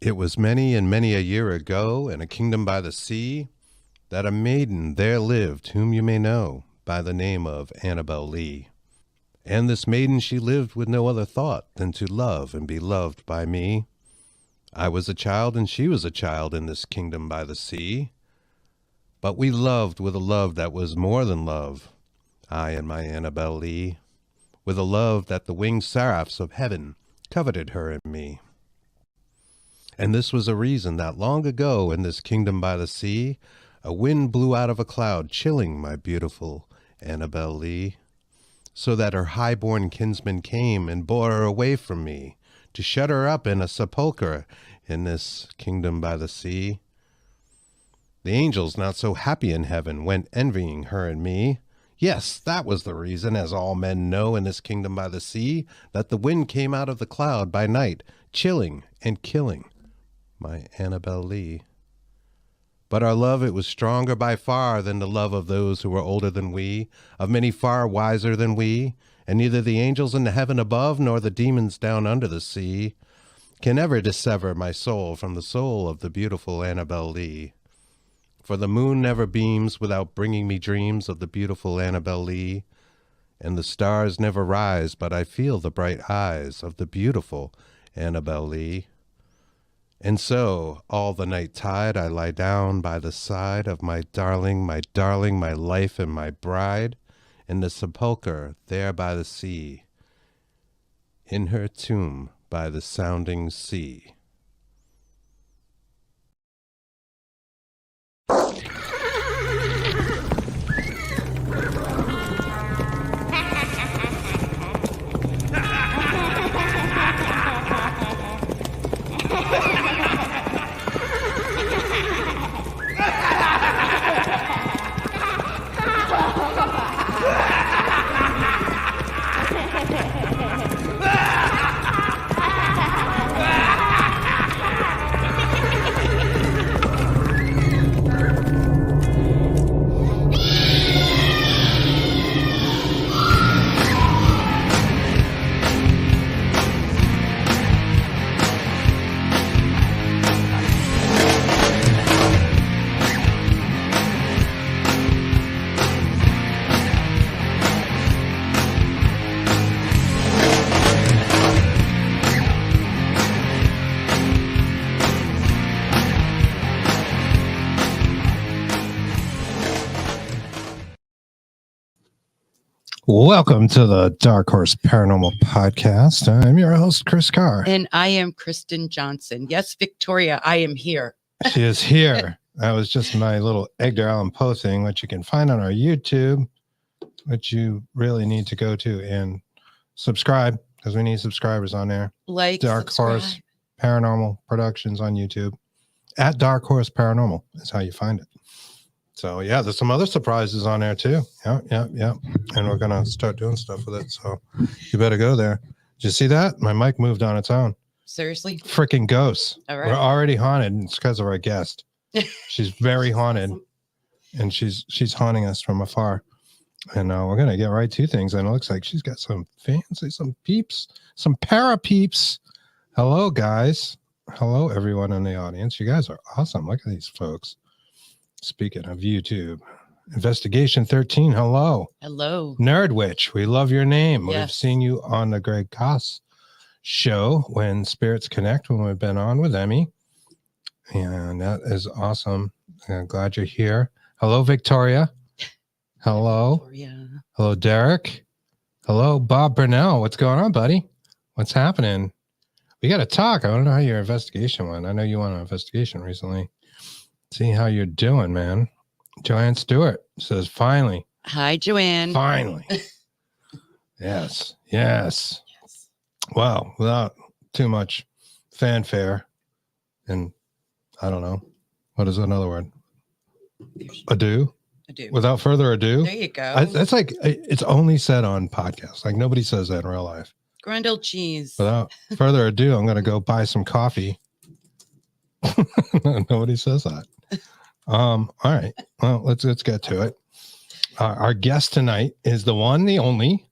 It was many and many a year ago, in a kingdom by the sea, that a maiden there lived whom you may know by the name of 𝔹𝔼𝕀ℕ𝔾. And this maiden she lived with no other thought than to love and be loved by me. I was a child and she was a child in this kingdom by the sea. But we loved with a love that was more than love, I and my 𝔹𝔼𝕀ℕ𝔾, with a love that the winged seraphs of heaven coveted her and me. And this was a reason that long ago in this kingdom by the sea, a wind blew out of a cloud, chilling my beautiful 𝔹𝔼𝕀ℕ𝔾, so that her high-born kinsman came and bore her away from me, to shut her up in a sepulchre in this kingdom by the sea. The angels, not so happy in heaven, went envying her and me. Yes, that was the reason, as all men know in this kingdom by the sea, that the wind came out of the cloud by night, chilling and killing my 𝔹𝔼𝕀ℎ𝔾. But our love, it was stronger by far than the love of those who were older than we, of many far wiser than we, and neither the angels in the heaven above nor the demons down under the sea can ever dissever my soul from the soul of the beautiful 𝔹𝔼𝕀ℎ𝔾. For the moon never beams without bringing me dreams of the beautiful 𝔹𝔼𝕀ℎ𝔾, and the stars never rise but I feel the bright eyes of the beautiful 𝔹𝔼𝕀ℎ𝔾. And so, all the night tide, I lie down by the side of my darling, my life and my bride, in the sepulchre there by the sea, in her tomb by the sounding sea. Welcome to the Dark Horse Paranormal Podcast. I'm your host, Chris Carr. And I am Kristen Johnson. Yes, Victoria, I am here. She is here. That was just my little Edgar Allan Poe thing, which you can find on our YouTube, which you really need to go to and subscribe, because we need subscribers on there. Like, Dark subscribe. Horse Paranormal Productions on YouTube. At Dark Horse Paranormal is how you find it. So, yeah, there's some other surprises on there, too. Yeah. And we're going to start doing stuff with it. So you better go there. Did you see that? My mic moved on its own. Seriously? Freaking ghosts. All right. We're already haunted. And it's because of our guest. She's very haunted. And she's haunting us from afar. And we're going to get right to things. And it looks like she's got some fancy, some peeps, some para peeps. Hello, guys. Hello, everyone in the audience. You guys are awesome. Look at these folks. Speaking of YouTube, Investigation 13, hello. Hello. Nerd Witch, we love your name. Yes. We've seen you on the Greg Koss show when Spirits Connect, when we've been on with Emmy. And that is awesome. I'm glad you're here. Hello, Victoria. Hello. Victoria. Hello, Derek. Hello, Bob Burnell. What's going on, buddy? What's happening? We got to talk. I want to know how your investigation went. I know you went on an investigation recently. See how you're doing, man. Joanne Stewart says, finally. Hi, Joanne. Finally. Yes. Well, without too much fanfare and I don't know. What is another word? Ado? Without further ado. There you go. That's like, it's only said on podcasts. Like nobody says that in real life. Grundle cheese. Without further ado, I'm going to go buy some coffee. Nobody says that. All right. Well, let's get to it. Our guest tonight is the one, the only,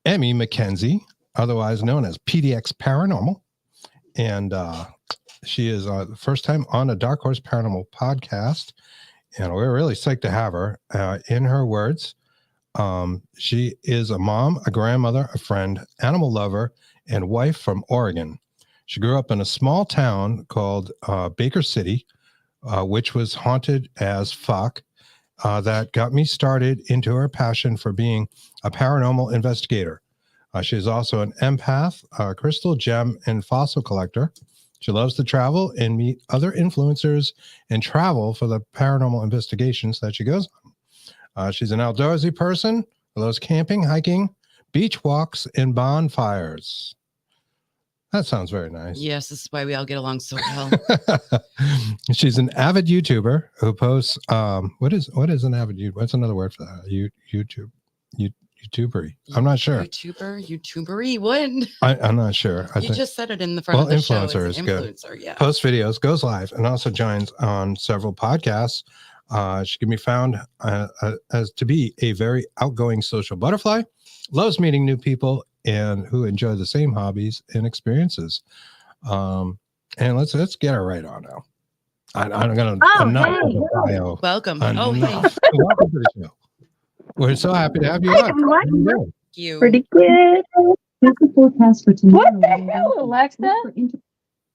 Emmy McKenzie, otherwise known as PDX Paranormal. And She is the first time on a Dark Horse Paranormal podcast, and we're really psyched to have her. In her words, she is a mom, a grandmother, a friend, animal lover, and wife from Oregon. She grew up in a small town called Baker City, which was haunted as fuck. That got me started into her passion for being a paranormal investigator. She's also an empath, crystal, gem, and fossil collector. She loves to travel and meet other influencers and travel for the paranormal investigations that she goes on. She's an outdoorsy person who loves camping, hiking, beach walks, and bonfires. That sounds very nice. Yes, this is why we all get along so well. She's an avid YouTuber who posts. What is an avid YouTuber? What's another word for that? YouTubery. I'm not sure. YouTubery. What? I'm not sure. You just said it in the front of the show. Influencer is good. Yeah. Posts videos, goes live, and also joins on several podcasts. She can be found as to be a very outgoing social butterfly, loves meeting new people, and who enjoy the same hobbies and experiences. And let's get her right on now. I'm gonna. Hey. Welcome. Welcome to the show. We're so happy to have you on. Thank you. Pretty good. What the hell, Alexa?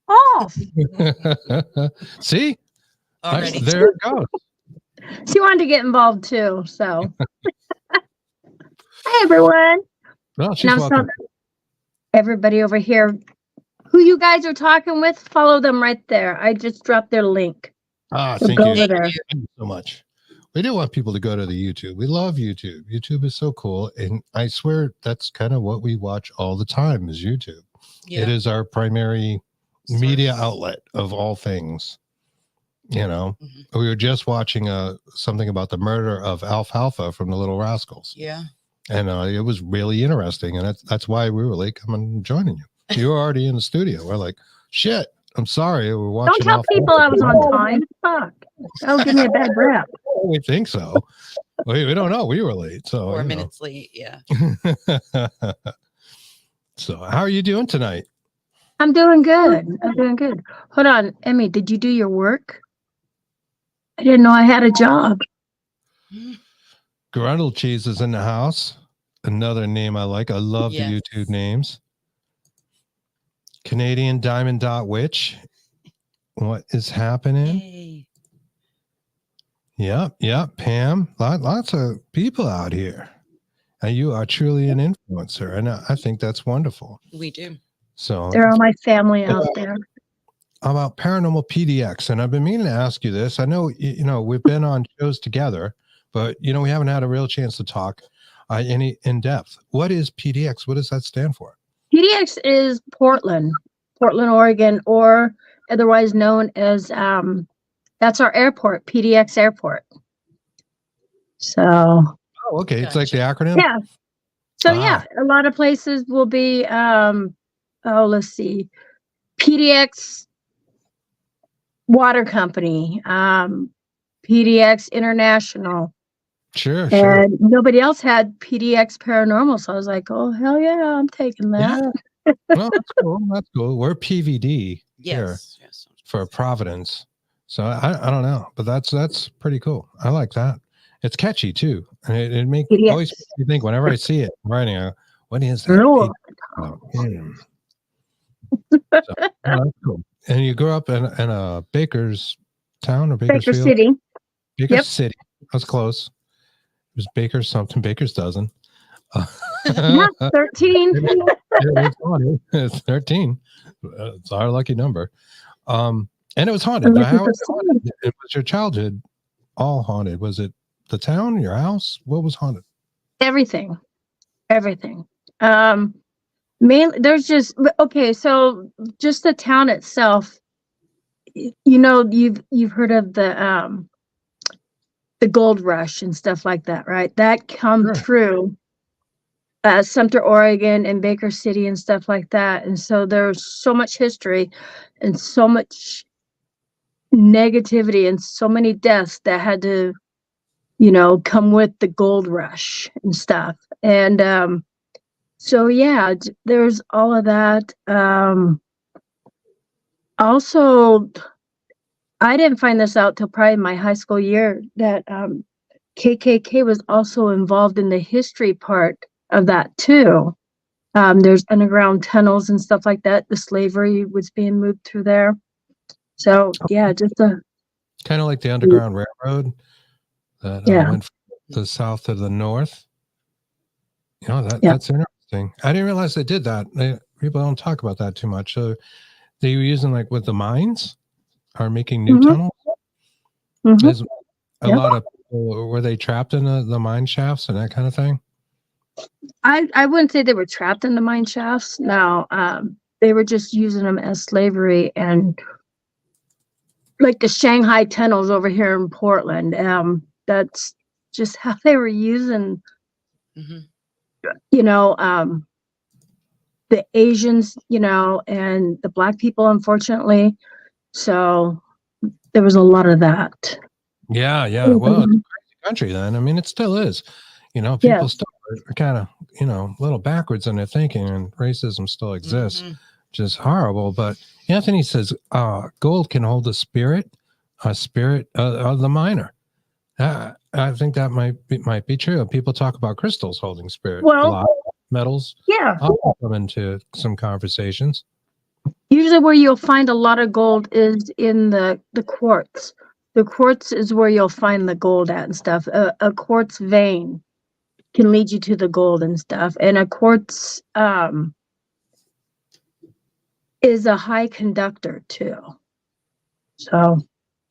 Off. See? Already. There it goes. She wanted to get involved too, so. Hi, everyone. Well, she's welcome. Everybody over here, who you guys are talking with, follow them right there. I just dropped their link. Thank you. Thank you so much. We do want people to go to the YouTube. We love YouTube. YouTube is so cool. And I swear that's kind of what we watch all the time is YouTube. Yeah. It is our primary media outlet of all things. You know, we were just watching something about the murder of Alfalfa from the Little Rascals. Yeah. And it was really interesting. And that's why we were late coming and joining you. You were already in the studio. We're like, shit, I'm sorry. We're watching. Don't tell people I was on time. Fuck. That'll give me a bad rap. We think so. We don't know. We were late. So 4 minutes late. Yeah. So how are you doing tonight? I'm doing good. Hold on. Emmy, did you do your work? I didn't know I had a job. Grundle Cheese is in the house. Another name I like. I love the YouTube names. Canadian Diamond Dot Witch. What is happening? Hey. Yep. Pam. Lots of people out here. And you are truly an influencer. And I think that's wonderful. We do. So they're all my family out there. About paranormal PDX. And I've been meaning to ask you this. I know, we've been on shows together, but, we haven't had a real chance to talk any in depth. What is PDX? What does that stand for? PDX is Portland, Oregon, or otherwise known as, that's our airport, PDX Airport. So. Oh, okay. Gotcha. It's like the acronym? Yeah. So, a lot of places will be, let's see, PDX Water Company, PDX International. Sure. And nobody else had PDX Paranormal. So I was like, oh, hell yeah, I'm taking that. Yeah. Well, that's cool. We're PVD here for Providence. So I don't know, but that's pretty cool. I like that. It's catchy too. And it makes always makes me think whenever I see it writing, what is that? So, that's cool. And you grew up in a Baker's town or Bakersfield? Baker City. Baker City. That's close. It was Baker's something. Baker's dozen. 13. It's 13. It's our lucky number. And it was haunted. How was your childhood all haunted? Was it the town, your house? What was haunted? Everything. Mainly, there's just so just the town itself. You've heard of the gold rush and stuff like that, right? That come through Sumter, Oregon, and Baker City and stuff like that. And so there's so much history and so much negativity and so many deaths that had to, come with the gold rush and stuff. And so, there's all of that. Also, I didn't find this out till probably my high school year that KKK was also involved in the history part of that too. There's underground tunnels and stuff like that. The slavery was being moved through there. So yeah, just a Kind of like the Underground Railroad that yeah. went from the south to the north. You know, Yeah. that's interesting. I didn't realize they did that. People don't talk about that too much. So they were using, like, with the mines, are making new tunnels. There's a lot of people, were they trapped in the mine shafts and that kind of thing? I wouldn't say they were trapped in the mine shafts. No, they were just using them as slavery, and like the Shanghai tunnels over here in Portland. That's just how they were using, you know, the Asians, you know, and the Black people, unfortunately. So there was a lot of that. Yeah. Well, it's a crazy country then. I mean, it still is. You know, people still are kind of, you know, a little backwards in their thinking, and racism still exists, which is horrible. But Anthony says gold can hold a spirit of the miner. I think that might be true. People talk about crystals holding spirit. Well, a lot of metals. Yeah. I'll come into some conversations. Usually where you'll find a lot of gold is in the quartz. The quartz is where you'll find the gold at and stuff. A quartz vein can lead you to the gold and stuff. And a quartz is a high conductor too. So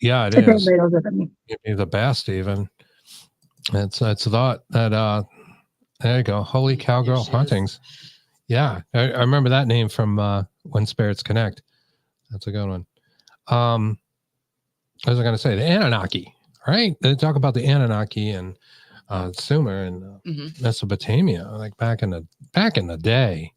yeah, it is. Maybe the best even. It's thought that there you go. Holy cowgirl hauntings. Yeah, I remember that name from When Spirits Connect. That's a good one. What was I going to say? The Anunnaki, right? They talk about the Anunnaki and Sumer and Mesopotamia, like back in the day.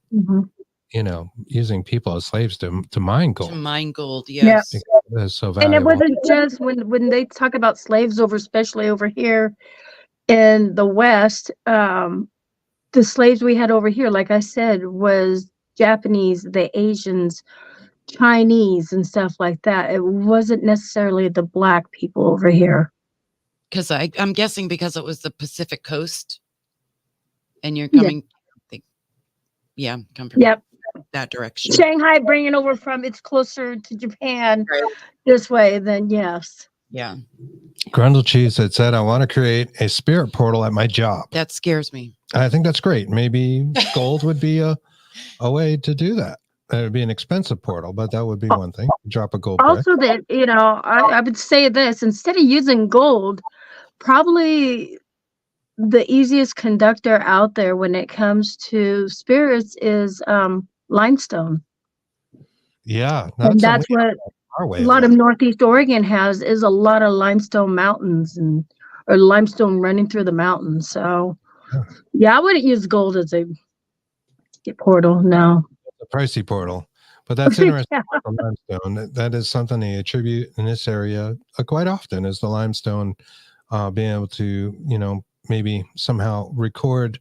You know, using people as slaves to mine gold. To mine gold, yes. Yeah. It is so valuable. And it wasn't just when they talk about slaves especially over here in the West, the slaves we had over here, like I said, was Japanese, the Asians, Chinese, and stuff like that. It wasn't necessarily the Black people over here. Because I'm guessing because it was the Pacific Coast, and you're coming, come from that direction. Shanghai bringing over from, it's closer to Japan this way, then yes. Yeah. Grundle Cheese had said, I want to create a spirit portal at my job. That scares me. I think that's great. Maybe gold would be a way to do that. It would be an expensive portal, but that would be one thing. Drop a gold brick. Also, that, you know, I would say this, instead of using gold, probably the easiest conductor out there when it comes to spirits is limestone. Yeah. And that's what a lot of Northeast Oregon has, is a lot of limestone mountains or limestone running through the mountains. So yeah, I wouldn't use gold as a portal, no. A pricey portal. But that's interesting. Limestone. That is something they attribute in this area quite often, is the limestone being able to, you know, maybe somehow record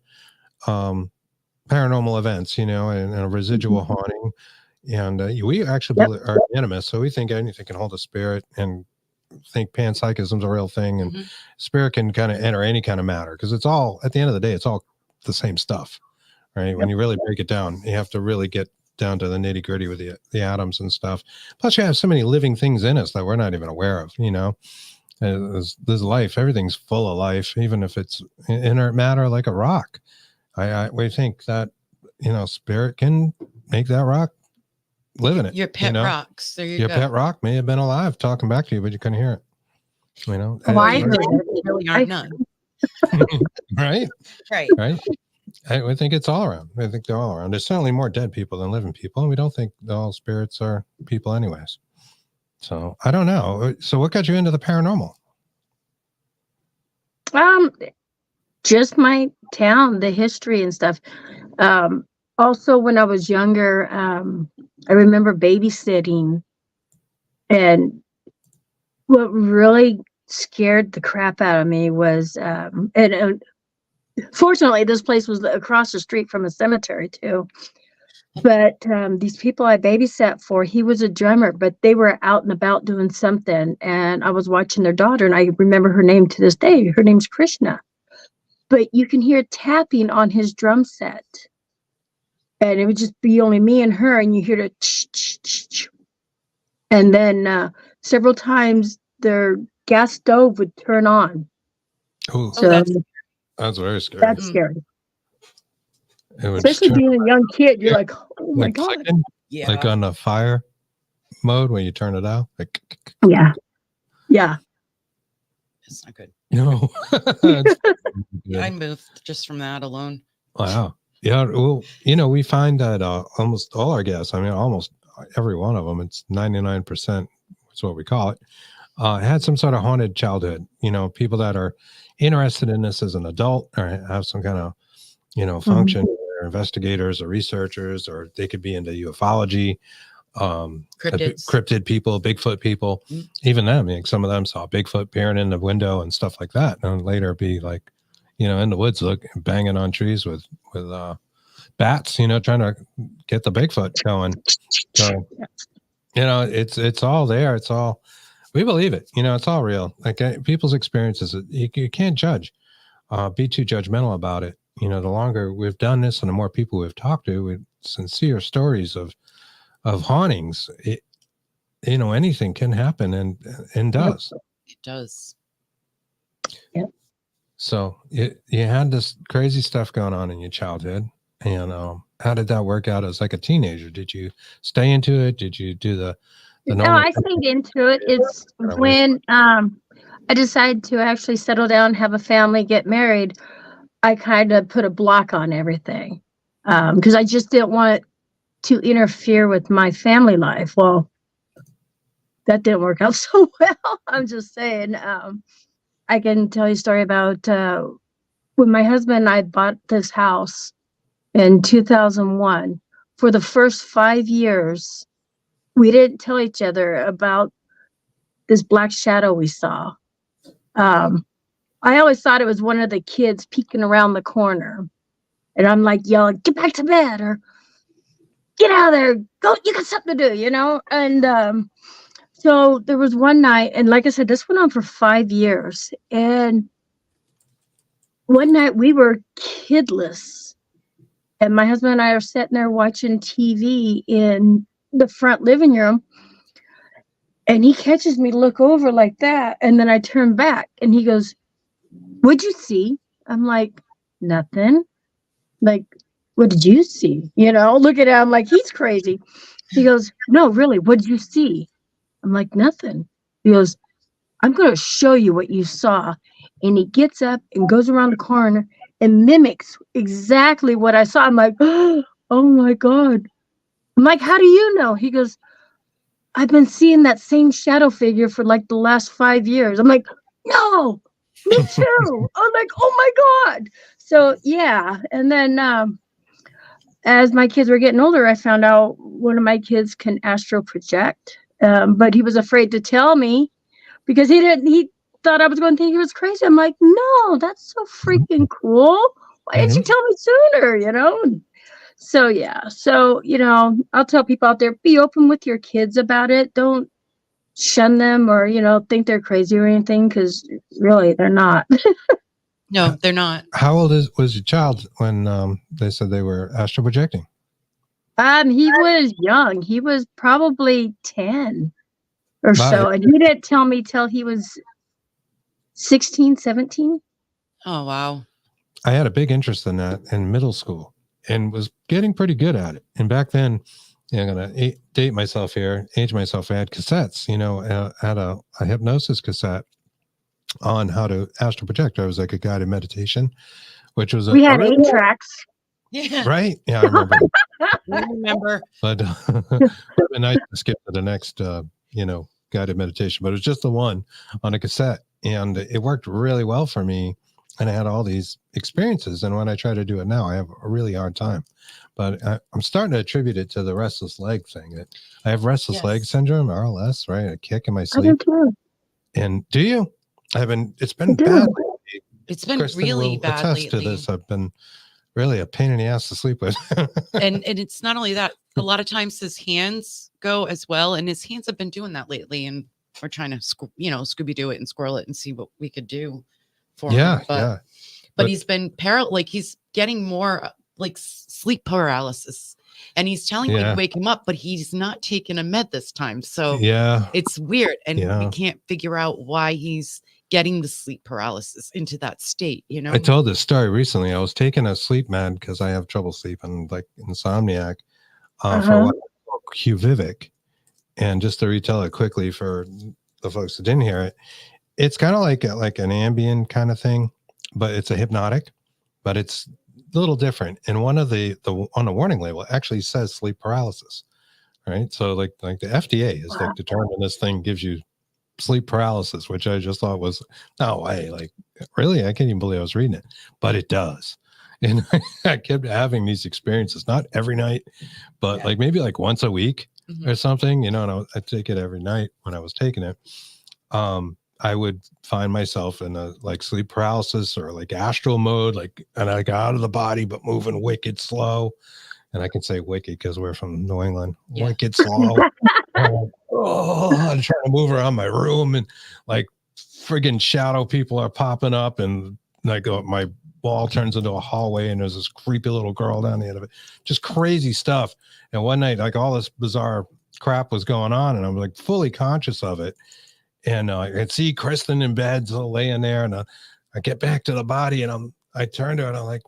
paranormal events, you know, and a residual haunting. And we actually are animists, so we think anything can hold a spirit, and think panpsychism is a real thing, and spirit can kind of enter any kind of matter, because it's all, at the end of the day, it's all the same stuff, right? When you really break it down, you have to really get down to the nitty gritty with the atoms and stuff. Plus, you have so many living things in us that we're not even aware of, you know. There's life, everything's full of life, even if it's inert matter like a rock. We think that, you know, spirit can make that rock live in it. Your pet rocks. There you Your go. pet rock may have been alive talking back to you, but you couldn't hear it. You know, really aren't none. Right. Right. I think it's all around. I think they're all around. There's certainly more dead people than living people, and we don't think all spirits are people anyways. So I don't know. So what got you into the paranormal? Just my town, the history and stuff. Also, when I was younger, I remember babysitting, and what really scared the crap out of me was, and fortunately, this place was across the street from a cemetery too. But these people I babysat for, he was a drummer, but they were out and about doing something. And I was watching their daughter, and I remember her name to this day. Her name's Krishna. But you can hear tapping on his drum set. And it would just be only me and her, and you hear the ch-ch-ch-ch. And then several times their gas stove would turn on. Ooh, So that's very scary. that's scary. It would Especially turn- being a young kid, you're like, oh my like God. clicking, Yeah. like on the fire mode when you turn it out. Like, Yeah. Yeah. It's not good. no. It's good. I moved just from that alone. Wow. Yeah. Well, we find that almost all our guests, I mean, almost every one of them, it's 99%, that's what we call it, had some sort of haunted childhood. People that are interested in this as an adult or have some kind of, function, or investigators or researchers, or they could be into ufology, cryptid people, Bigfoot people, even them. Some of them saw Bigfoot peering in the window and stuff like that, and later be like, in the woods, banging on trees with bats, trying to get the Bigfoot going. So, it's all there. It's all, we believe it. It's all real. Like people's experiences, you can't judge, be too judgmental about it. The longer we've done this and the more people we've talked to with sincere stories of hauntings, anything can happen and does. It does. Yep. So you had this crazy stuff going on in your childhood, and how did that work out as like a teenager? Did you stay into it? Did you do the No, I stayed into it. It's when I decided to actually settle down, have a family, get married, I kind of put a block on everything because I just didn't want it to interfere with my family life. Well, that didn't work out so well. I'm just saying. I can tell you a story about when my husband and I bought this house in 2001. For the first 5 years, we didn't tell each other about this black shadow we saw. I always thought it was one of the kids peeking around the corner. And I'm like yelling, get back to bed, or get out of there. Go, you got something to do, And so there was one night, and like I said, this went on for 5 years. And one night we were kidless. And my husband and I are sitting there watching TV in the front living room. And he catches me look over like that. And then I turn back and he goes, what'd you see? I'm like, nothing. Like, what did you see? Look at him like he's crazy. He goes, no, really, what did you see? I'm like, nothing. He goes, I'm going to show you what you saw. And he gets up and goes around the corner and mimics exactly what I saw. I'm like, oh my God. I'm like, how do you know? He goes, I've been seeing that same shadow figure for like the last 5 years. I'm like, no, me too. I'm like, oh my God. So yeah. And then as my kids were getting older, I found out one of my kids can astral project. But he was afraid to tell me because he thought I was going to think he was crazy. I'm like, no, that's so freaking cool. Why didn't you tell me sooner, So, yeah. So, I'll tell people out there, be open with your kids about it. Don't shun them or, think they're crazy or anything, because really they're not. No, they're not. How old was your child when they said they were astral projecting? He was young. He was probably 10 or so. And he didn't tell me till he was 16, 17. Oh, wow. I had a big interest in that in middle school and was getting pretty good at it. And back then, I'm going to age myself. I had cassettes, I had a hypnosis cassette on how to astral project. I was like a guided meditation, which was we had 8 tracks. Yeah. Right? Yeah, I remember. I remember. But it'd be nice to skip to the next, guided meditation. But it was just the one on a cassette, and it worked really well for me. And I had all these experiences. And when I try to do it now, I have a really hard time. But I'm starting to attribute it to the restless leg thing. I have restless leg syndrome, RLS, right? A kick in my sleep. I do too. And do you? It's been bad. It's been Kristen really will bad attest lately. to this. I've been really a pain in the ass to sleep with. and it's not only that, a lot of times his hands go as well, and his hands have been doing that lately, and we're trying to Scooby-Doo it and squirrel it and see what we could do for him. But he's been like he's getting more like sleep paralysis, and he's telling me to wake him up, but he's not taking a med this time. So it's weird, and we can't figure out why he's getting the sleep paralysis into that state. I told this story recently. I was taking a sleep med because I have trouble sleeping, like insomniac, for a while, 𝔹𝔼𝕀ℕ𝔾. And just to retell it quickly for the folks that didn't hear it, it's kind of like an Ambien kind of thing, but it's a hypnotic, but it's a little different. And one of the on the warning label it actually says sleep paralysis, right? So like the FDA is like determined this thing gives you sleep paralysis, which I just thought was no way. Like really, I can't even believe I was reading it, but it does. And I kept having these experiences, not every night, but like maybe like once a week or something, and I take it every night when I was taking it. I would find myself in a like sleep paralysis or like astral mode, and I got out of the body, but moving wicked slow. And I can say wicked because we're from New England, wicked slow. I'm trying to move around my room, and like friggin' shadow people are popping up, and like my wall turns into a hallway, and there's this creepy little girl down the end of it. Just crazy stuff. And one night, like all this bizarre crap was going on, and I'm like fully conscious of it. And I could see Kristen in bed, so laying there, and I get back to the body, and I turned to her, and I'm like,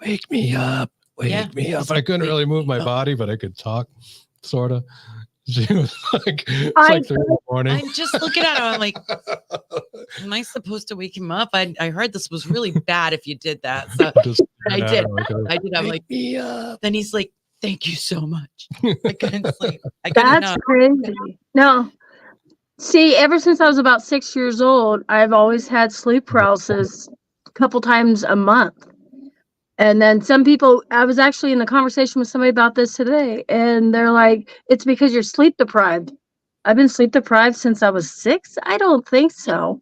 "Wake me up, wake me up." I couldn't really move my body, but I could talk, sort of. She was like, it's like 3 in the morning. I'm just looking at her. I'm like, am I supposed to wake him up? I heard this was really bad if you did that. So I did. I'm like, me up. Then he's like, thank you so much. I couldn't sleep. That's crazy. No. See, ever since I was about 6 years old, I've always had sleep paralysis a couple times a month. And then some people, I was actually in a conversation with somebody about this today, and they're like, it's because you're sleep deprived. I've been sleep deprived since I was 6. I don't think so.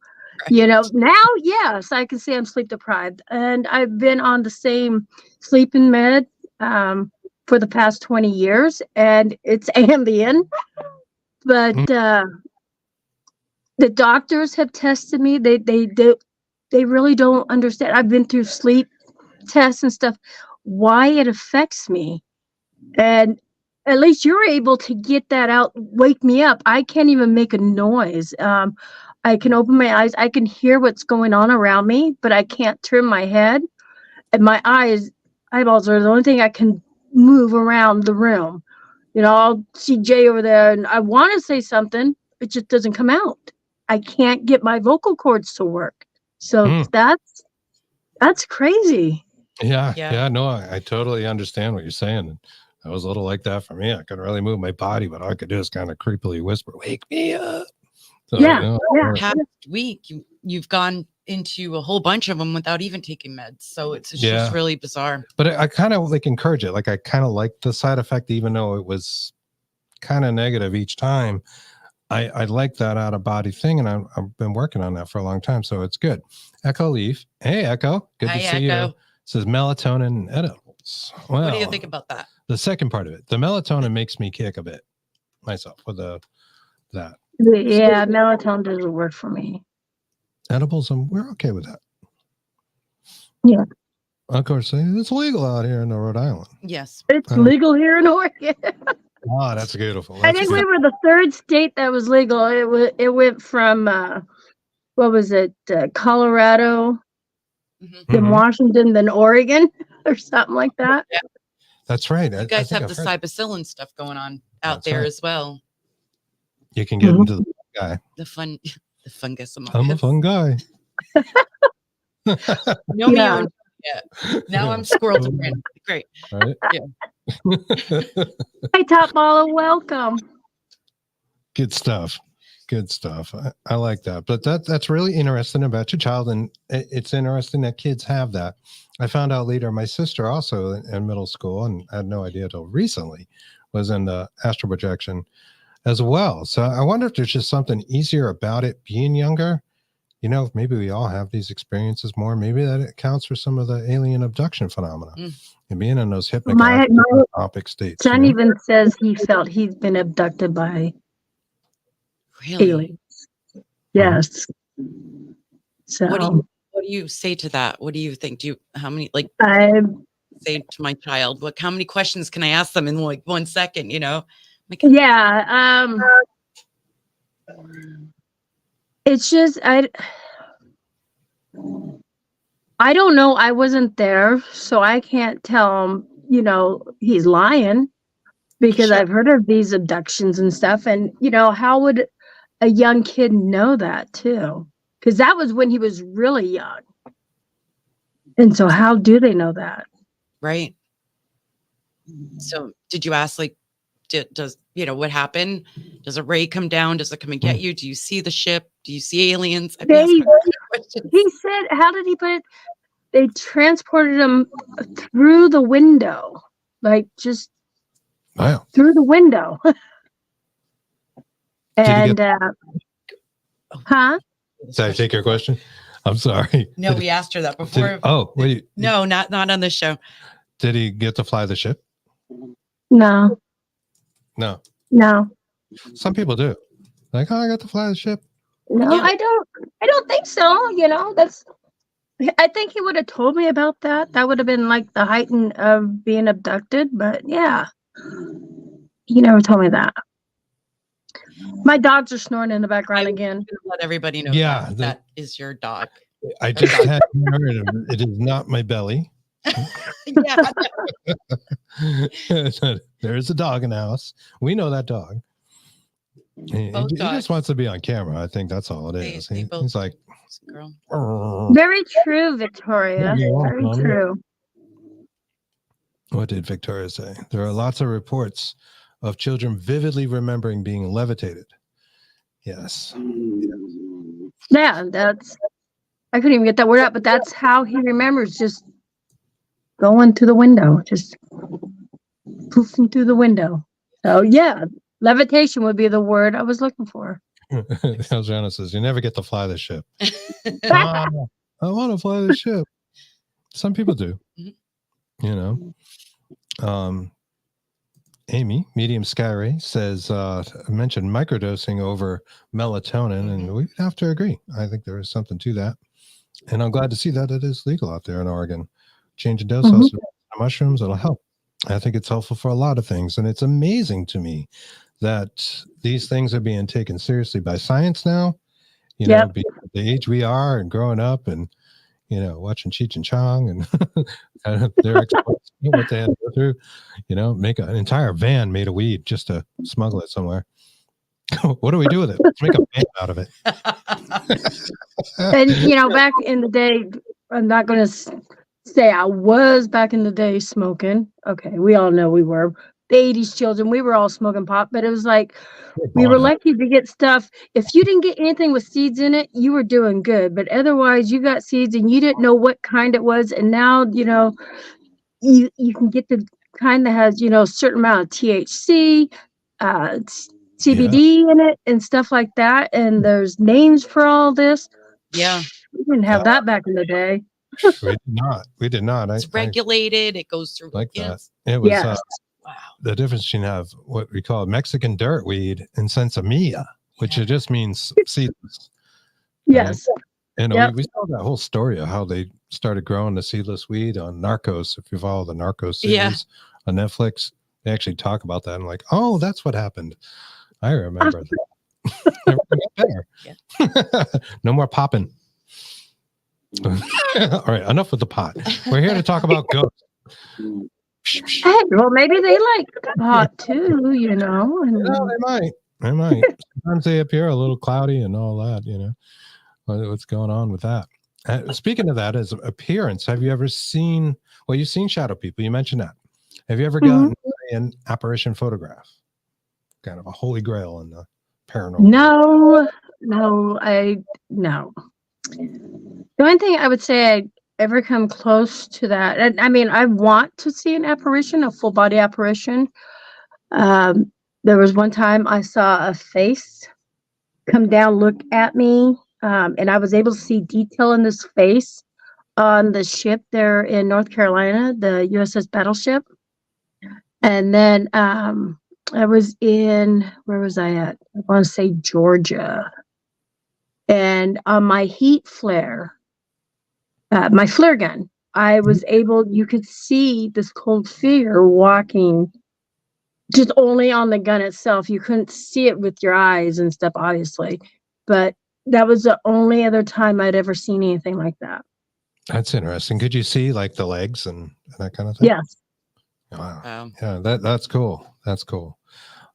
Right. Now, yes, I can say I'm sleep deprived. And I've been on the same sleeping med for the past 20 years, and it's Ambien. But the doctors have tested me. They really don't understand. I've been through sleep tests and stuff, why it affects me. And at least you're able to get that out, wake me up. I can't even make a noise. I can open my eyes. I can hear what's going on around me, but I can't turn my head. And my eyeballs are the only thing I can move around the room. I'll see Jay over there, and I want to say something. It just doesn't come out. I can't get my vocal cords to work. So that's crazy. Yeah. No, I totally understand what you're saying. I was a little like that for me. I couldn't really move my body, but all I could do is kind of creepily whisper, "Wake me up." So, Past week, you've gone into a whole bunch of them without even taking meds. So it's just really bizarre. But I kind of like encourage it. Like I kind of like the side effect, even though it was kind of negative each time. I like that out of body thing, and I've been working on that for a long time. So it's good. Echo Leaf. Hey, Echo. Good to see you. It says melatonin and edibles. Well, what do you think about that? The second part of it, the melatonin makes me kick a bit myself with that. Yeah, melatonin doesn't work for me. Edibles, we're okay with that. Yeah. Of course, it's legal out here in Rhode Island. Yes. It's legal here in Oregon. Oh, that's beautiful. I think we were the third state that was legal. It went from, what was it, Colorado, then Washington, then Oregon, or something like that. Yeah. That's right. You guys have the 𝔹𝔼𝕀ℕ𝔾 stuff going on out there as well. You can get into the guy. The fungus. I'm a fun guy. No, yeah. Now I'm squirrel different. Great. Right? Yeah. Hey, Top Baller, welcome. Good stuff. I like that. But that's really interesting about your child, and it's interesting that kids have that. I found out later my sister also in middle school, and I had no idea until recently, was in the astral projection as well. So I wonder if there's just something easier about it being younger maybe we all have these experiences more. Maybe that accounts for some of the alien abduction phenomena and being in those hypnagogic states. Son even says he felt he's been abducted by aliens. Yes. So what do you say to that? What do you think? How many, like, say to my child, how many questions can I ask them in like 1 second, it's just, I don't know. I wasn't there, so I can't tell him, he's lying, because I've heard of these abductions and stuff. And, how would a young kid know that too? Because that was when he was really young. And so how do they know that? Right. So did you ask, like, does what happened? Does a ray come down? Does it come and get you? Do you see the ship? Do you see aliens? He said, how did he put it? They transported him through the window, like just through the window. And Did I take your question? I'm sorry. No, we asked her that before. No, not on this show. Did he get to fly the ship? No. Some people do. Like, I got to fly the ship. No, I don't think so. I think he would have told me about that. That would have been like the heighten of being abducted. But yeah, he never told me that. My dogs are snoring in the background again. Let everybody know. Yeah, that is your dog. I just had heard it is not my belly. There is a dog in the house. We know that dog. He just wants to be on camera. I think that's all it is. He's like, girl. Very true, Victoria. Very true. What did Victoria say? There are lots of reports of children vividly remembering being levitated. Yes. Yeah, I couldn't even get that word out, but that's how he remembers, just going to the window, just poofing through the window. So yeah, levitation would be the word I was looking for. Elgiana says, you never get to fly the ship. I want to fly the ship. Some people do. Amy, Medium Skyray, says, mentioned microdosing over melatonin, and we have to agree. I think there is something to that. And I'm glad to see that it is legal out there in Oregon. Change of dose, also mushrooms, it'll help. I think it's helpful for a lot of things. And it's amazing to me that these things are being taken seriously by science now. The age we are and growing up and, watching Cheech and Chong and they're experts what they had to go through, make an entire van made of weed just to smuggle it somewhere. What do we do with it? Let's make a van out of it. And, back in the day, I'm not going to say I was back in the day smoking. Okay, we all know we were. The 80s children, we were all smoking pot, but it was like we were lucky to get stuff. If you didn't get anything with seeds in it, you were doing good. But otherwise, you got seeds and you didn't know what kind it was. And now, you can get the kind that has, a certain amount of THC, CBD in it and stuff like that. And there's names for all this. Yeah. We didn't have that back in the day. We did not. It's regulated. It goes through like that. It was the difference between have what we call Mexican dirt weed and sensimilla, which it just means seedless. Yes. And we saw that whole story of how they started growing the seedless weed on Narcos. If you follow the Narcos series on Netflix, they actually talk about that. And like, oh, that's what happened. I remember that. Everything got better. No more popping. All right, enough with the pot. We're here to talk about ghosts. Hey, well, maybe they like pot too, And they might. Sometimes they appear a little cloudy and all that. What's going on with that? Speaking of that, as appearance, have you ever seen? Well, you've seen shadow people. You mentioned that. Have you ever gotten an apparition photograph? Kind of a holy grail in the paranormal. No. The only thing I would say I ever come close to that, and I mean, I want to see an apparition, a full body apparition. There was one time I saw a face come down, look at me, and I was able to see detail in this face on the ship there in North Carolina, the USS Battleship. And then I was in, where was I at? I want to say Georgia. And on my heat flare, my flare gun, I was able, you could see this cold figure walking just only on the gun itself. You couldn't see it with your eyes and stuff, obviously. But that was the only other time I'd ever seen anything like that. That's interesting. Could you see like the legs and that kind of thing? Yes. Wow. Yeah, that's cool. That's cool.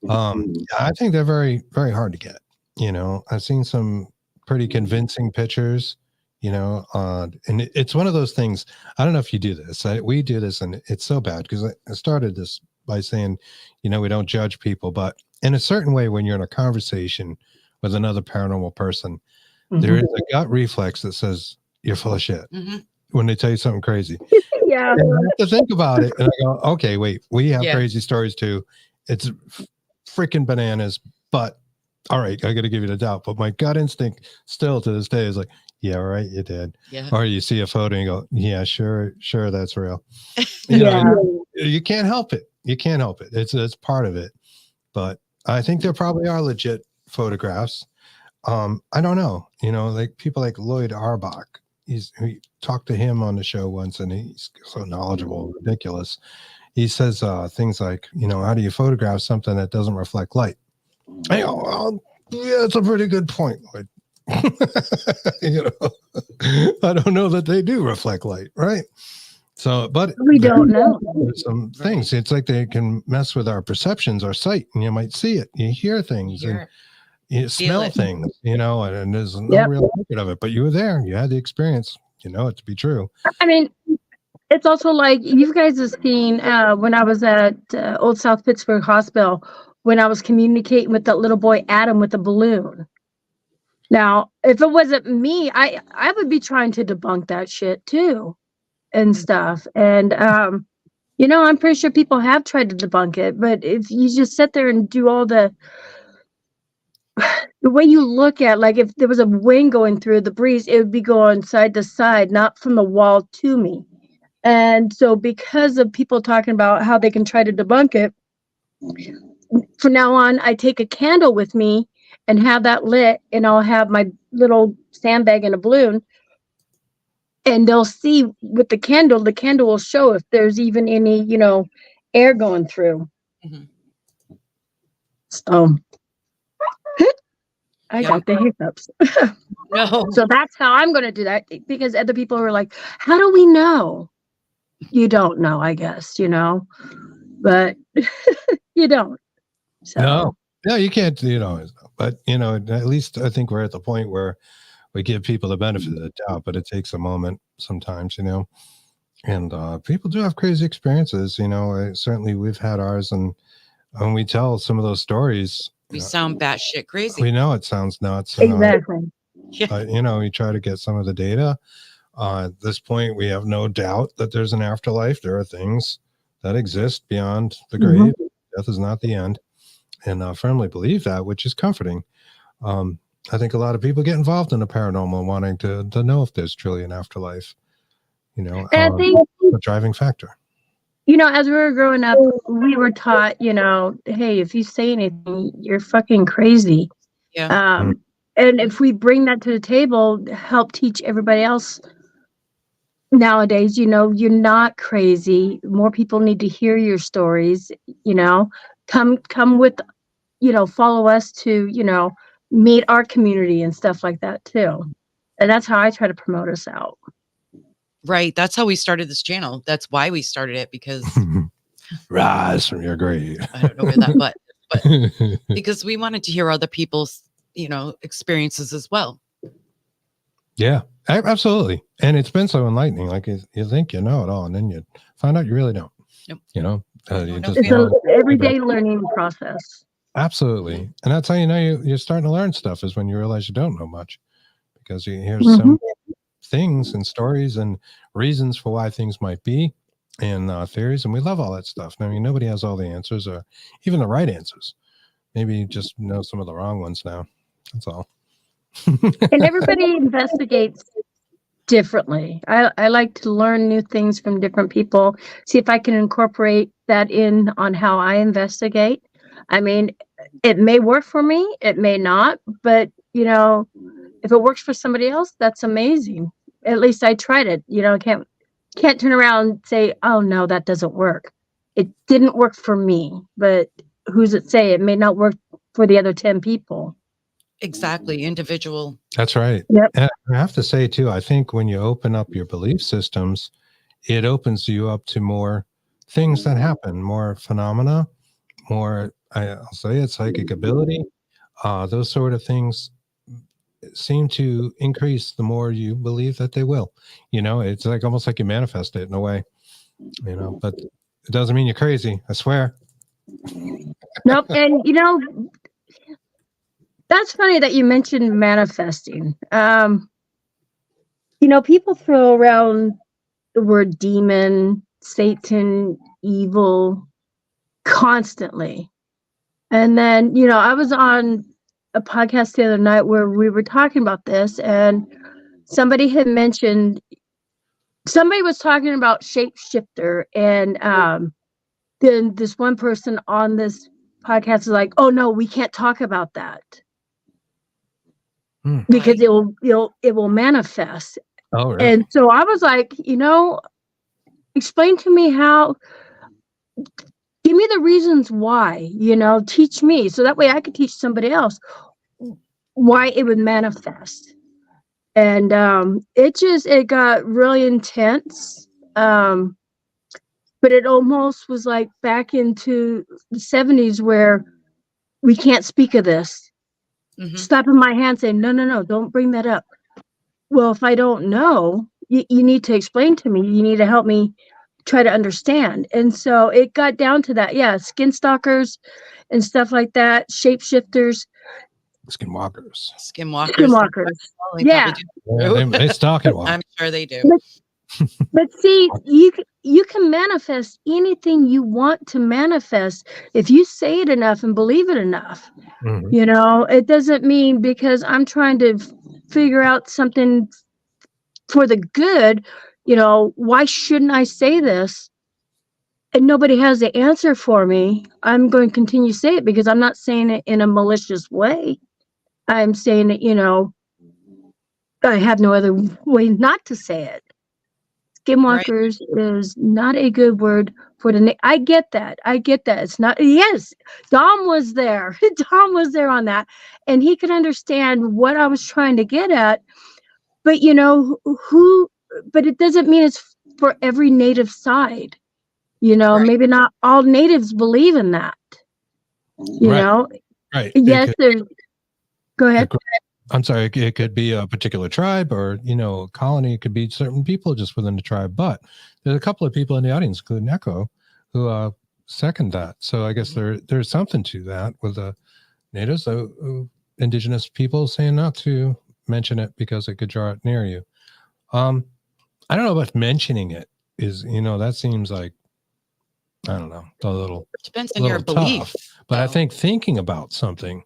I think they're very, very hard to get. You know, I've seen some pretty convincing pictures, you know, and it's one of those things. I don't know if you do this. We do this, and it's so bad because I started this by saying, you know, we don't judge people, but in a certain way, when you're in a conversation with another paranormal person, there is a gut reflex that says you're full of shit when they tell you something crazy. Yeah. And I have to think about it, and I go, okay, wait, we have crazy stories too. It's freaking bananas, but all right, I got to give you the doubt. But my gut instinct still to this day is like, yeah, right, you did. Yeah. Or you see a photo and you go, yeah, sure, that's real. You know, you can't help it. You can't help it. It's part of it. But I think there probably are legit photographs. I don't know. You know, like people like Lloyd Arbach. We talked to him on the show once, and he's so knowledgeable, ridiculous. He says things like, you know, how do you photograph something that doesn't reflect light? I go, well, yeah, it's a pretty good point, Lloyd. You know, I don't know that they do reflect light, right? So, but we don't know. There's some things. It's like they can mess with our perceptions, our sight, and you might see it, you hear things, and you smell things, you know, and there's no real record of it, but you were there, you had the experience, you know it to be true. I mean, it's also like you guys have seen when I was at Old South Pittsburgh Hospital, when I was communicating with that little boy Adam with the balloon. Now, if it wasn't me, I would be trying to debunk that shit too and stuff. And you know, I'm pretty sure people have tried to debunk it, but if you just sit there and do all the way you look at, like if there was a wing going through the breeze, it would be going side to side, not from the wall to me. And so because of people talking about how they can try to debunk it, from now on, I take a candle with me and have that lit, and I'll have my little sandbag and a balloon, and they'll see with the candle will show if there's even any, you know, air going through. So I got the hiccups. No. So that's how I'm going to do that, because other people are like, how do we know? You don't know, I guess, you know, but you don't. So. No, you can't, you know, but, you know, at least I think we're at the point where we give people the benefit of the doubt, but it takes a moment sometimes, you know, and people do have crazy experiences, you know. Certainly we've had ours, and when we tell some of those stories, we sound batshit crazy. We know it sounds nuts. Exactly. You know, we try to get some of the data. At this point, we have no doubt that there's an afterlife. There are things that exist beyond the grave. Death is not the end. And I firmly believe that, which is comforting. I think a lot of people get involved in the paranormal wanting to know if there's truly an afterlife. You know, I think a driving factor. You know, as we were growing up, we were taught, you know, hey, if you say anything, you're fucking crazy. Yeah. And if we bring that to the table, help teach everybody else nowadays, you know, you're not crazy. More people need to hear your stories, you know, come with, you know, follow us to, you know, meet our community and stuff like that too. And that's how I try to promote us out. Right. That's how we started this channel. That's why we started it, because rise from your grave. I don't know where that but because we wanted to hear other people's, you know, experiences as well. Yeah, absolutely. And it's been so enlightening. Like you think you know it all, and then you find out you really don't. Yep. You know, it's an everyday learning process. Absolutely. And that's how you know you're starting to learn stuff, is when you realize you don't know much, because you hear some things and stories and reasons for why things might be, and theories, and we love all that stuff. I mean, nobody has all the answers, or even the right answers. Maybe you just know some of the wrong ones now. That's all. And everybody investigates differently. I like to learn new things from different people, see if I can incorporate that in on how I investigate. I mean, it may work for me, it may not, but you know, if it works for somebody else, that's amazing. At least I tried it. You know, can't turn around and say, "Oh no, that doesn't work." It didn't work for me, but who's it say it may not work for the other 10 people? Exactly. Individual. That's right. Yep. And I have to say too, I think when you open up your belief systems, it opens you up to more things that happen, more phenomena, more, I'll say it, psychic ability. Those sort of things seem to increase the more you believe that they will. You know, it's like almost like you manifest it in a way, you know, but it doesn't mean you're crazy, I swear. Nope. And you know, that's funny that you mentioned manifesting. You know, people throw around the word demon, Satan, evil constantly. And then, you know, I was on a podcast the other night where we were talking about this, and somebody was talking about shapeshifter, and then this one person on this podcast is like, "Oh no, we can't talk about that because it will manifest." Oh, really? And so I was like, you know, explain to me how. Give me the reasons why, you know, teach me so that way I could teach somebody else why it would manifest. And it got really intense. But it almost was like back into the 70s where we can't speak of this. Slapping my hand saying, no, don't bring that up. Well, if I don't know, you need to explain to me. You need to help me try to understand. And so it got down to that. Yeah, skinwalkers and stuff like that, shapeshifters. Skinwalkers. Skinwalkers. Yeah. They stalk it. I'm sure they do. But see, you can manifest anything you want to manifest if you say it enough and believe it enough. You know, it doesn't mean because I'm trying to figure out something for the good, you know, why shouldn't I say this? And nobody has the answer for me. I'm going to continue to say it because I'm not saying it in a malicious way. I'm saying it, you know, I have no other way not to say it. Skinwalkers is not a good word for the I get that. It's not. Yes, Dom was there. Dom was there on that, and he could understand what I was trying to get at. But you know but it doesn't mean it's for every native side. You know, maybe not all natives believe in that. You know, yes. Go ahead. I'm sorry, it could be a particular tribe or, you know, a colony. It could be certain people just within the tribe. But there's a couple of people in the audience, including Echo, who second that. So I guess there's something to that with the natives, indigenous people saying not to mention it because it could draw it near you. I don't know about mentioning it is, you know, that seems like, I don't know, a little depends on your belief. But I think thinking about something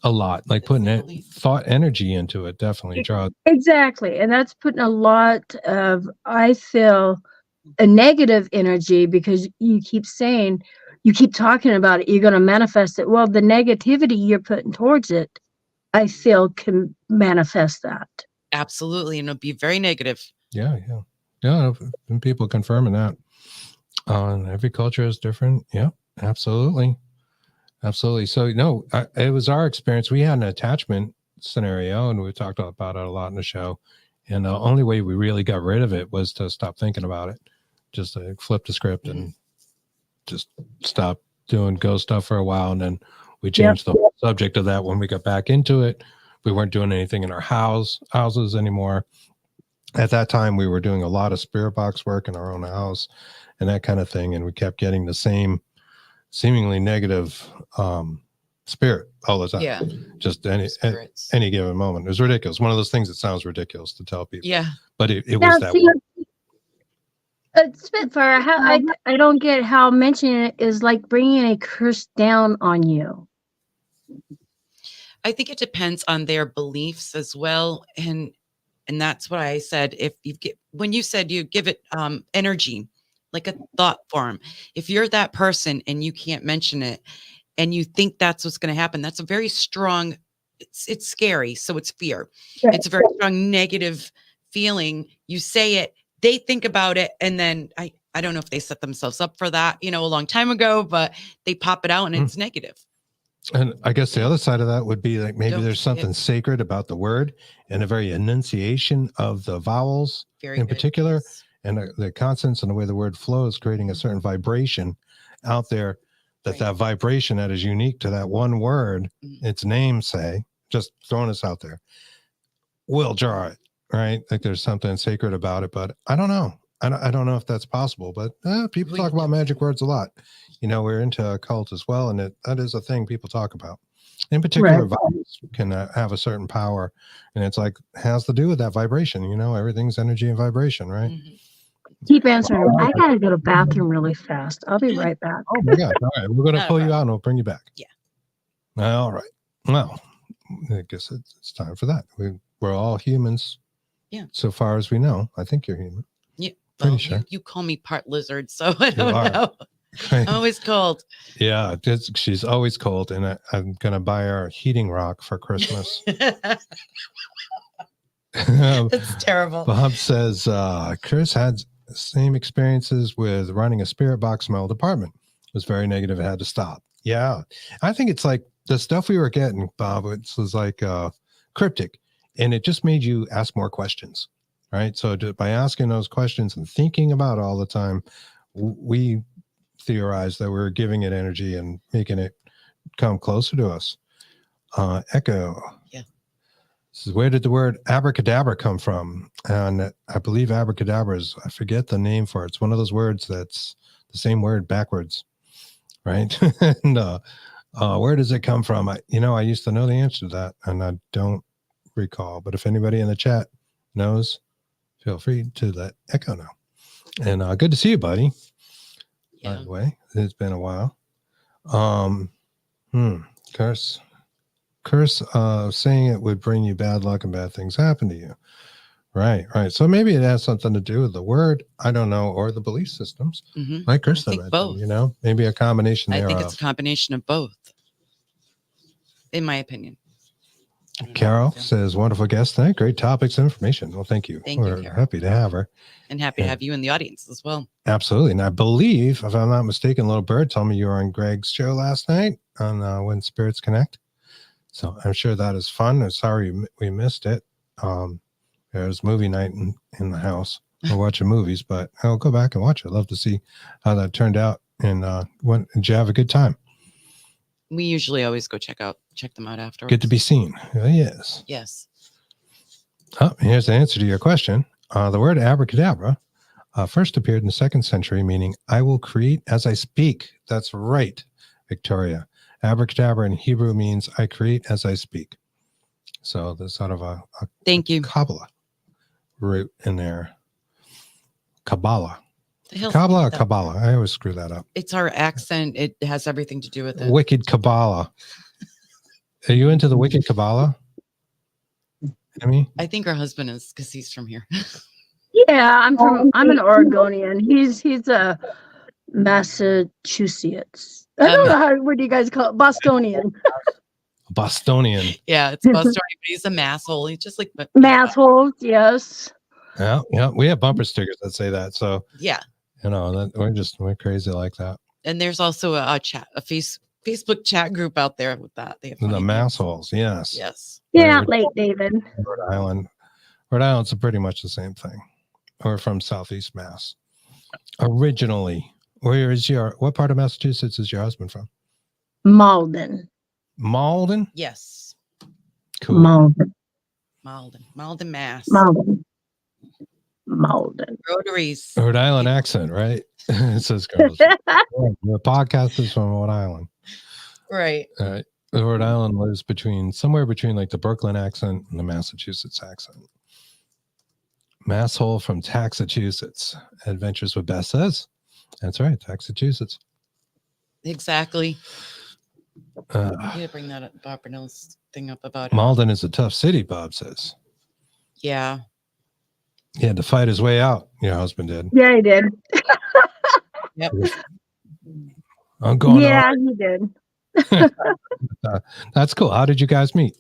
a lot, like putting thought energy into it, definitely draws. Exactly. And that's putting a lot of, I feel, a negative energy because you keep talking about it, you're going to manifest it. Well, the negativity you're putting towards it, I feel, can manifest that. Absolutely. And it'll be very negative. Yeah. And people confirming that. Every culture is different. Yeah, absolutely. So, no, it was our experience. We had an attachment scenario, and we talked about it a lot in the show. And the only way we really got rid of it was to stop thinking about it, just to flip the script and just stop doing ghost stuff for a while. And then we changed the whole subject of that when we got back into it. We weren't doing anything in our houses anymore. At that time, we were doing a lot of spirit box work in our own house and that kind of thing. And we kept getting the same seemingly negative spirit all the time. Yeah. Just any given moment. It was ridiculous. One of those things that sounds ridiculous to tell people. Yeah. But it was that way. Spitfire, I don't get how mentioning it is like bringing a curse down on you. I think it depends on their beliefs as well. And that's what I said. If you get, when you said you give it energy, like a thought form, if you're that person and you can't mention it and you think that's what's going to happen, that's a very strong, it's scary. So it's fear. Right. It's a very strong negative feeling. You say it, they think about it. And then I don't know if they set themselves up for that, a long time ago, but they pop it out and it's negative. And I guess the other side of that would be like maybe Don't there's forget. something sacred about the word and a very enunciation of the vowels in particular, yes. and the consonants and the way the word flows, creating a certain vibration out there. That vibration that is unique to that one word, its name, say, just throwing this out there, will draw it, right? Like there's something sacred about it, but I don't know. I don't know if that's possible, but people talk about magic words a lot. We're into a cult as well, and that is a thing people talk about. In particular, vowels can have a certain power, and it's like has to do with that vibration. Everything's energy and vibration, right? Keep answering. I gotta go to the bathroom really fast. I'll be right back. Oh my God! All right, we're gonna pull you out, and we'll bring you back. Yeah. All right. Well, I guess it's time for that. We're all humans. Yeah. So far as we know, I think you're human. Yeah. Pretty Well, sure. you call me part lizard, so I don't know. Right. Always cold. Yeah, she's always cold, and I'm gonna buy her a heating rock for Christmas. That's terrible. Bob says Chris had the same experiences with running a spirit box mail department. It was very negative. It had to stop. Yeah, I think it's like the stuff we were getting, Bob. It was like cryptic, and it just made you ask more questions, right? So by asking those questions and thinking about it all the time, we theorized that we were giving it energy and making it come closer to us. Echo. Yeah. This is, where did the word abracadabra come from? And I believe abracadabra is, I forget the name for it. It's one of those words that's the same word backwards, right? And where does it come from? I used to know the answer to that, and I don't recall. But if anybody in the chat knows, feel free to let Echo know. And good to see you, buddy. Yeah. By the way, it's been a while. Curse saying it would bring you bad luck and bad things happen to you. Right. So maybe it has something to do with the word, I don't know, or the belief systems. Like Chris mentioned, both. Maybe a combination thereof. I think it's a combination of both, in my opinion. Carol says, wonderful guest tonight. Great topics and information. Well, thank you. We're happy to have her. And happy to have you in the audience as well. Absolutely. And I believe, if I'm not mistaken, Little Bird told me you were on Greg's show last night on When Spirits Connect. So I'm sure that is fun. I'm sorry we missed it. There's movie night in the house. We're watching movies, but I'll go back and watch it. I'd love to see how that turned out. And did you have a good time? We usually always go check them out afterwards. Good to be seen. Yes. Yes. Oh, here's the answer to your question. The word abracadabra first appeared in the 2nd century, meaning I will create as I speak. That's right, Victoria. Abracadabra in Hebrew means I create as I speak. So there's sort of a thank you Kabbalah root in there. Kabbalah. Kabbalah. I always screw that up. It's our accent. It has everything to do with it. Wicked Kabbalah. Are you into the Wicked Kabbalah? I think her husband is, because he's from here. Yeah, I'm an Oregonian. He's a Massachusetts. I don't know what do you guys call it? Bostonian. Bostonian. Yeah, it's Bostonian, but he's a masshole. He's just like masshole. Yes. Yeah. We have bumper stickers that say that. So yeah, we're crazy like that. And there's also a Facebook chat group out there with that. They have the massholes. Yes. Yes. Yeah, late David. Rhode Island's pretty much the same thing. Or from Southeast Mass. Originally, what part of Massachusetts is your husband from? Malden. Malden? Yes. Cool. Malden, Mass. Malden. Rotaries. Rhode Island accent, right? It says girls. The podcast is from Rhode Island. Right. All right. Rhode Island lives somewhere between like the Brooklyn accent and the Massachusetts accent. Masshole from Taxachusetts. Adventures with Beth says. That's right, Taxachusetts. Exactly. Yeah, bring that up, Bob Brunel's thing up about Malden is a tough city, Bob says. Yeah. He had to fight his way out. Your husband did. Yeah, he did. Yep. I'm going Yeah, on. he did. That's cool. How did you guys meet?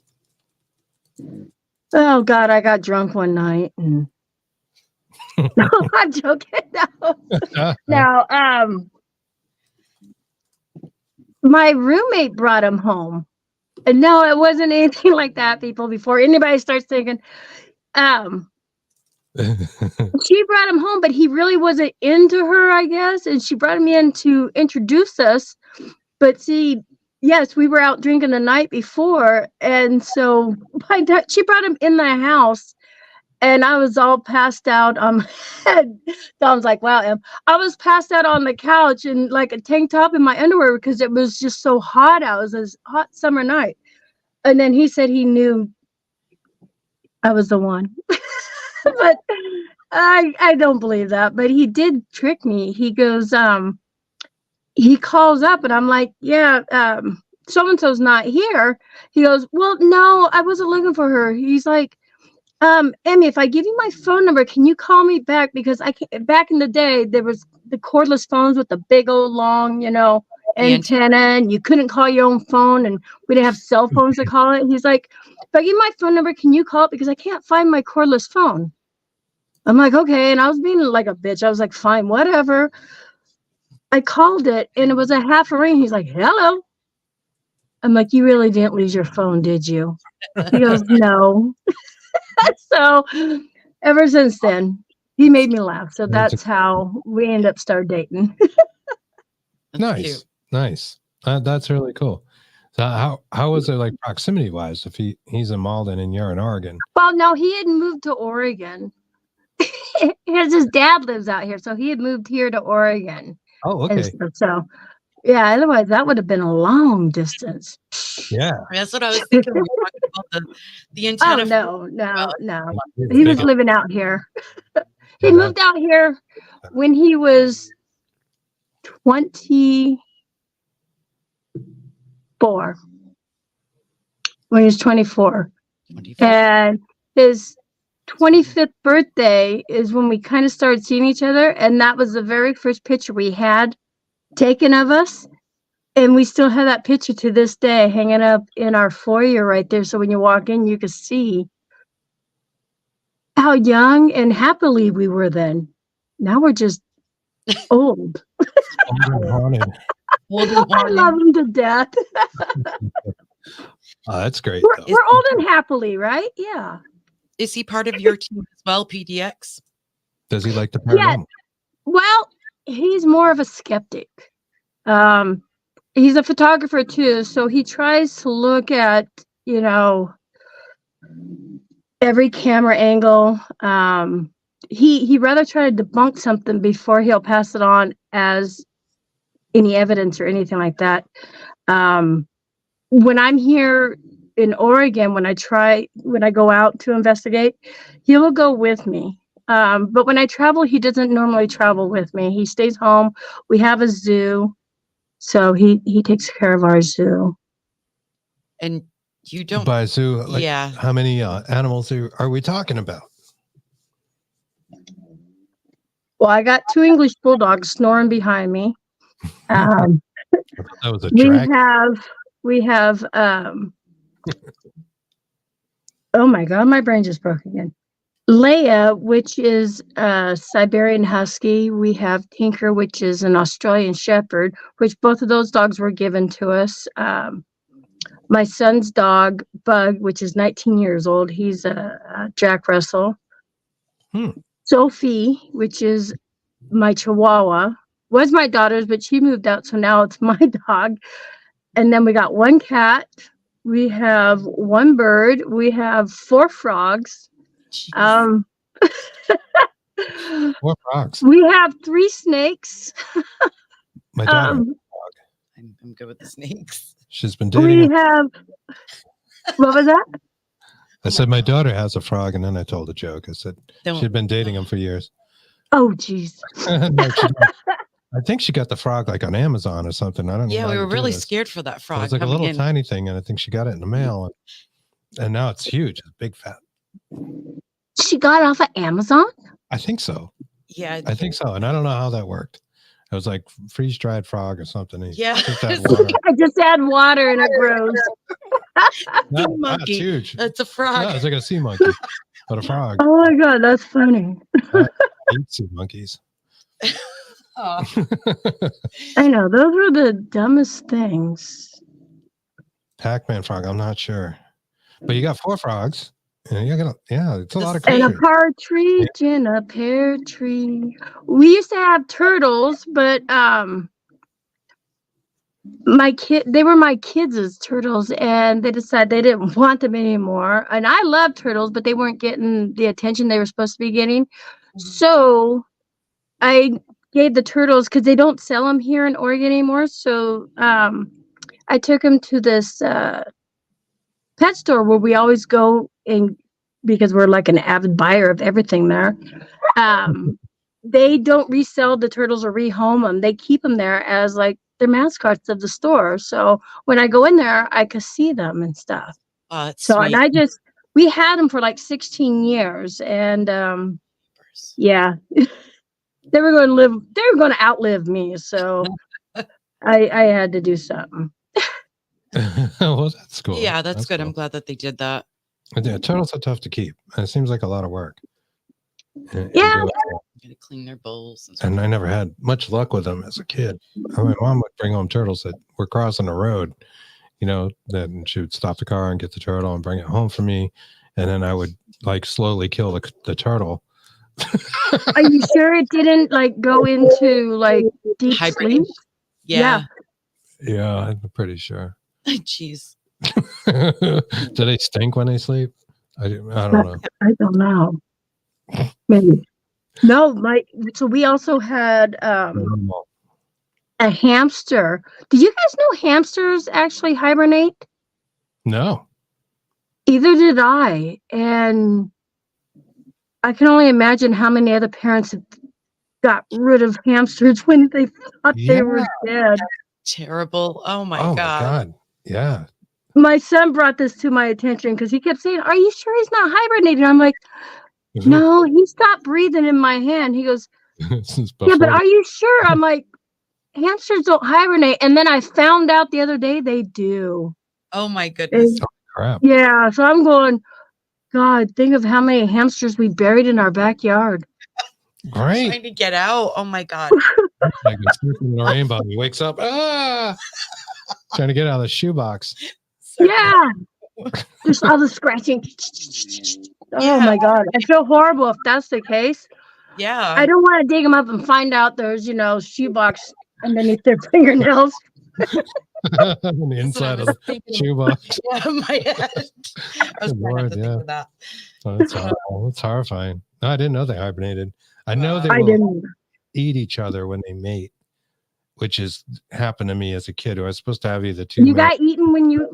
Oh God, I got drunk one night and no, I'm joking. No, my roommate brought him home. And no, it wasn't anything like that, people, before anybody starts thinking. She brought him home, but he really wasn't into her, I guess. And she brought him in to introduce us. But see, yes, we were out drinking the night before. And so she brought him in the house. And I was all passed out on my head. Dom's like, wow, Em. I was passed out on the couch in like a tank top and my underwear because it was just so hot out. It was a hot summer night. And then he said he knew I was the one. But I don't believe that. But he did trick me. He goes, he calls up and I'm like, yeah, so-and-so's not here. He goes, well, no, I wasn't looking for her. He's like, Emmy, if I give you my phone number, can you call me back? Because I can't. Back in the day, there was the cordless phones with the big old long, antenna, and you couldn't call your own phone, and we didn't have cell phones to call it. He's like, if I give you my phone number, can you call it? Because I can't find my cordless phone. I'm like, okay. And I was being like a bitch. I was like, fine, whatever. I called it, and it was a half a ring. He's like, hello. I'm like, you really didn't lose your phone, did you? He goes, no. So ever since then, he made me laugh. So that's how we ended up started dating. Nice. That's really cool. So how was it like proximity wise if he's in Malden and you're in Oregon? Well, no, he had moved to Oregon. His dad lives out here, so he had moved here to Oregon. Oh, okay. So yeah, otherwise that would have been a long distance. Yeah, that's what I was thinking. We were talking about the antenna. Oh no. He was living out here. He moved out here when he was 24. When he was 24. And his 25th birthday is when we kind of started seeing each other. And that was the very first picture we had taken of us. And we still have that picture to this day hanging up in our foyer right there. So when you walk in, you can see how young and happily we were then. Now we're just old. I love him to death. That's great. We're old and happily, right? Yeah. Is he part of your team as well, PDX? Does he like to paranormal? Yeah. Well, he's more of a skeptic. He's a photographer too, so he tries to look at, every camera angle. He rather try to debunk something before he'll pass it on as any evidence or anything like that. When I'm here in Oregon, when I go out to investigate, he will go with me. But when I travel, he doesn't normally travel with me. He stays home. We have a zoo. So he takes care of our zoo. And you don't by zoo? Yeah. How many animals are we talking about? Well, I got 2 English bulldogs snoring behind me. That was a dragon. We have oh my God, my brain just broke again. Leia, which is a Siberian Husky. We have Tinker, which is an Australian Shepherd, which both of those dogs were given to us. My son's dog, Bug, which is 19 years old. He's a Jack Russell. Sophie, which is my Chihuahua, was my daughter's, but she moved out, so now it's my dog. And then we got 1 cat. We have 1 bird. We have 4 frogs. 4 frogs. We have 3 snakes. My daughter. I'm good with the snakes. She's been dating. What was that? I said my daughter has a frog, and then I told a joke. I said she'd been dating him for years. Oh, geez. No, I think she got the frog like on Amazon or something. I don't know. Yeah, how we to were do really this. scared for that It frog. was like a coming little in. tiny thing, and I think she got it in the mail, and now it's huge. It's big fat. She got it off of Amazon? I think so. Yeah. I think so. And I don't know how that worked. It was like freeze-dried frog or something. Yeah. Just add water. I just add water and it grows. No, monkey. it's huge. That's a frog. No, it's like a sea monkey, but a frog. Oh my God, that's funny. I hate sea monkeys. Oh. I know, those were the dumbest things. Pac-Man frog, I'm not sure. But you got 4 frogs. And you got, it's a lot of And a creatures. partridge in a pear tree. We used to have turtles, but they were my kids' turtles, and they decided they didn't want them anymore. And I love turtles, but they weren't getting the attention they were supposed to be getting. So I gave the turtles, because they don't sell them here in Oregon anymore. So I took them to this pet store where we always go, and because we're like an avid buyer of everything there. They don't resell the turtles or rehome them. They keep them there as like their mascots of the store. So when I go in there, I can see them and stuff. Oh, that's so sweet. And we had them for like 16 years, and yeah, they were going to outlive me. So I had to do something. Well, that's cool. Yeah, that's good. Cool. I'm glad that they did that. Yeah, turtles are tough to keep. It seems like a lot of work. Yeah. Gotta clean their bowls. And I never had much luck with them as a kid. My mom would bring home turtles that were crossing the road, then she would stop the car and get the turtle and bring it home for me. And then I would like slowly kill the turtle. Are you sure it didn't like go into like deep sleep? Yeah. Yeah, I'm pretty sure. Jeez. Do they stink when they sleep? I don't know. I don't know. Maybe. No, so we also had a hamster. Did you guys know hamsters actually hibernate? No. Either did I. And I can only imagine how many other parents have got rid of hamsters when they thought they were dead. Terrible. Oh my God. God. My God. Yeah. My son brought this to my attention because he kept saying, "Are you sure he's not hibernating?" I'm like, "No, he stopped breathing in my hand." He goes, "Yeah, but are you sure?" I'm like, "Hamsters don't hibernate." And then I found out the other day they do. Oh my goodness. Crap. Yeah, so I'm going, God, think of how many hamsters we buried in our backyard. Great. Trying to get out. Oh my God. Like a rainbow. He wakes up, trying to get out of the shoebox. Yeah. Just all the scratching. Oh my God. I feel horrible if that's the case. Yeah. I don't want to dig them up and find out there's, shoebox underneath their fingernails. On the inside of the shoebox. Yeah, my head. I was trying not to think of that. Oh, that's horrible. That's horrifying. No, I didn't know they hibernated. I know they eat each other when they mate, which has happened to me as a kid. I was supposed to have either two. You got eaten when you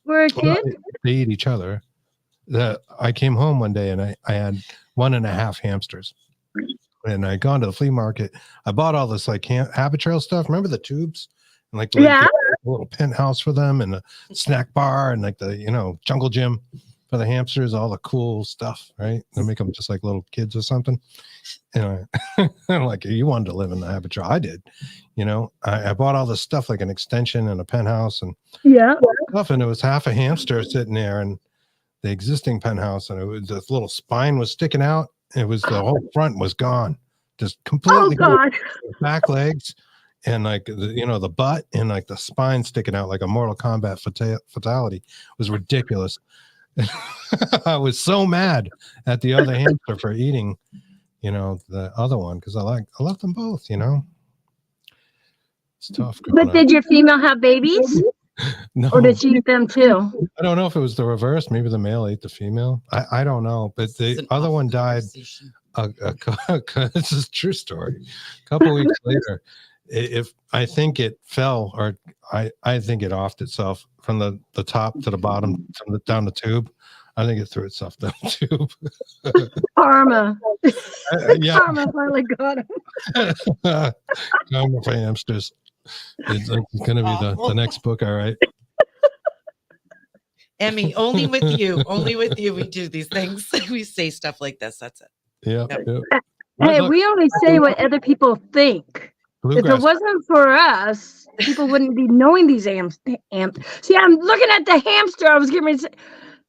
were a kid? They eat each other. I came home one day and I had 1.5 hamsters. And I'd gone to the flea market. I bought all this like Habit Trail stuff. Remember the tubes? And like a little penthouse for them and a snack bar and like the, jungle gym for the hamsters, all the cool stuff, right? They make them just like little kids or something. And I'm like, you wanted to live in the Habit Trail. I did. I bought all this stuff like an extension and a penthouse and stuff. And it was half a hamster sitting there and the existing penthouse. And it was this little spine was sticking out. It was the whole front was gone, just completely back legs and like the butt and like the spine sticking out like a Mortal Kombat fatality. It was ridiculous. I was so mad at the other hamster for eating, the other one because I love them both. It's tough. But did your female have babies? No. Or did she eat them too? I don't know if it was the reverse. Maybe the male ate the female. I don't know. But the other one died. This is a true story. A couple weeks later, I think it fell, or I think it offed itself from the top to the bottom, down the tube. I think it threw itself down too. Karma. Yeah. Karma finally got him. Karma for hamsters. It's going to be the next book, all right? Emmy, only with you. Only with you we do these things. We say stuff like this. That's it. Yeah. Yep. Yeah. Hey, Look, we only say what other people think. If it bluegrass. wasn't for us, people wouldn't be knowing these See, I'm looking at the hamster. I was getting ready to say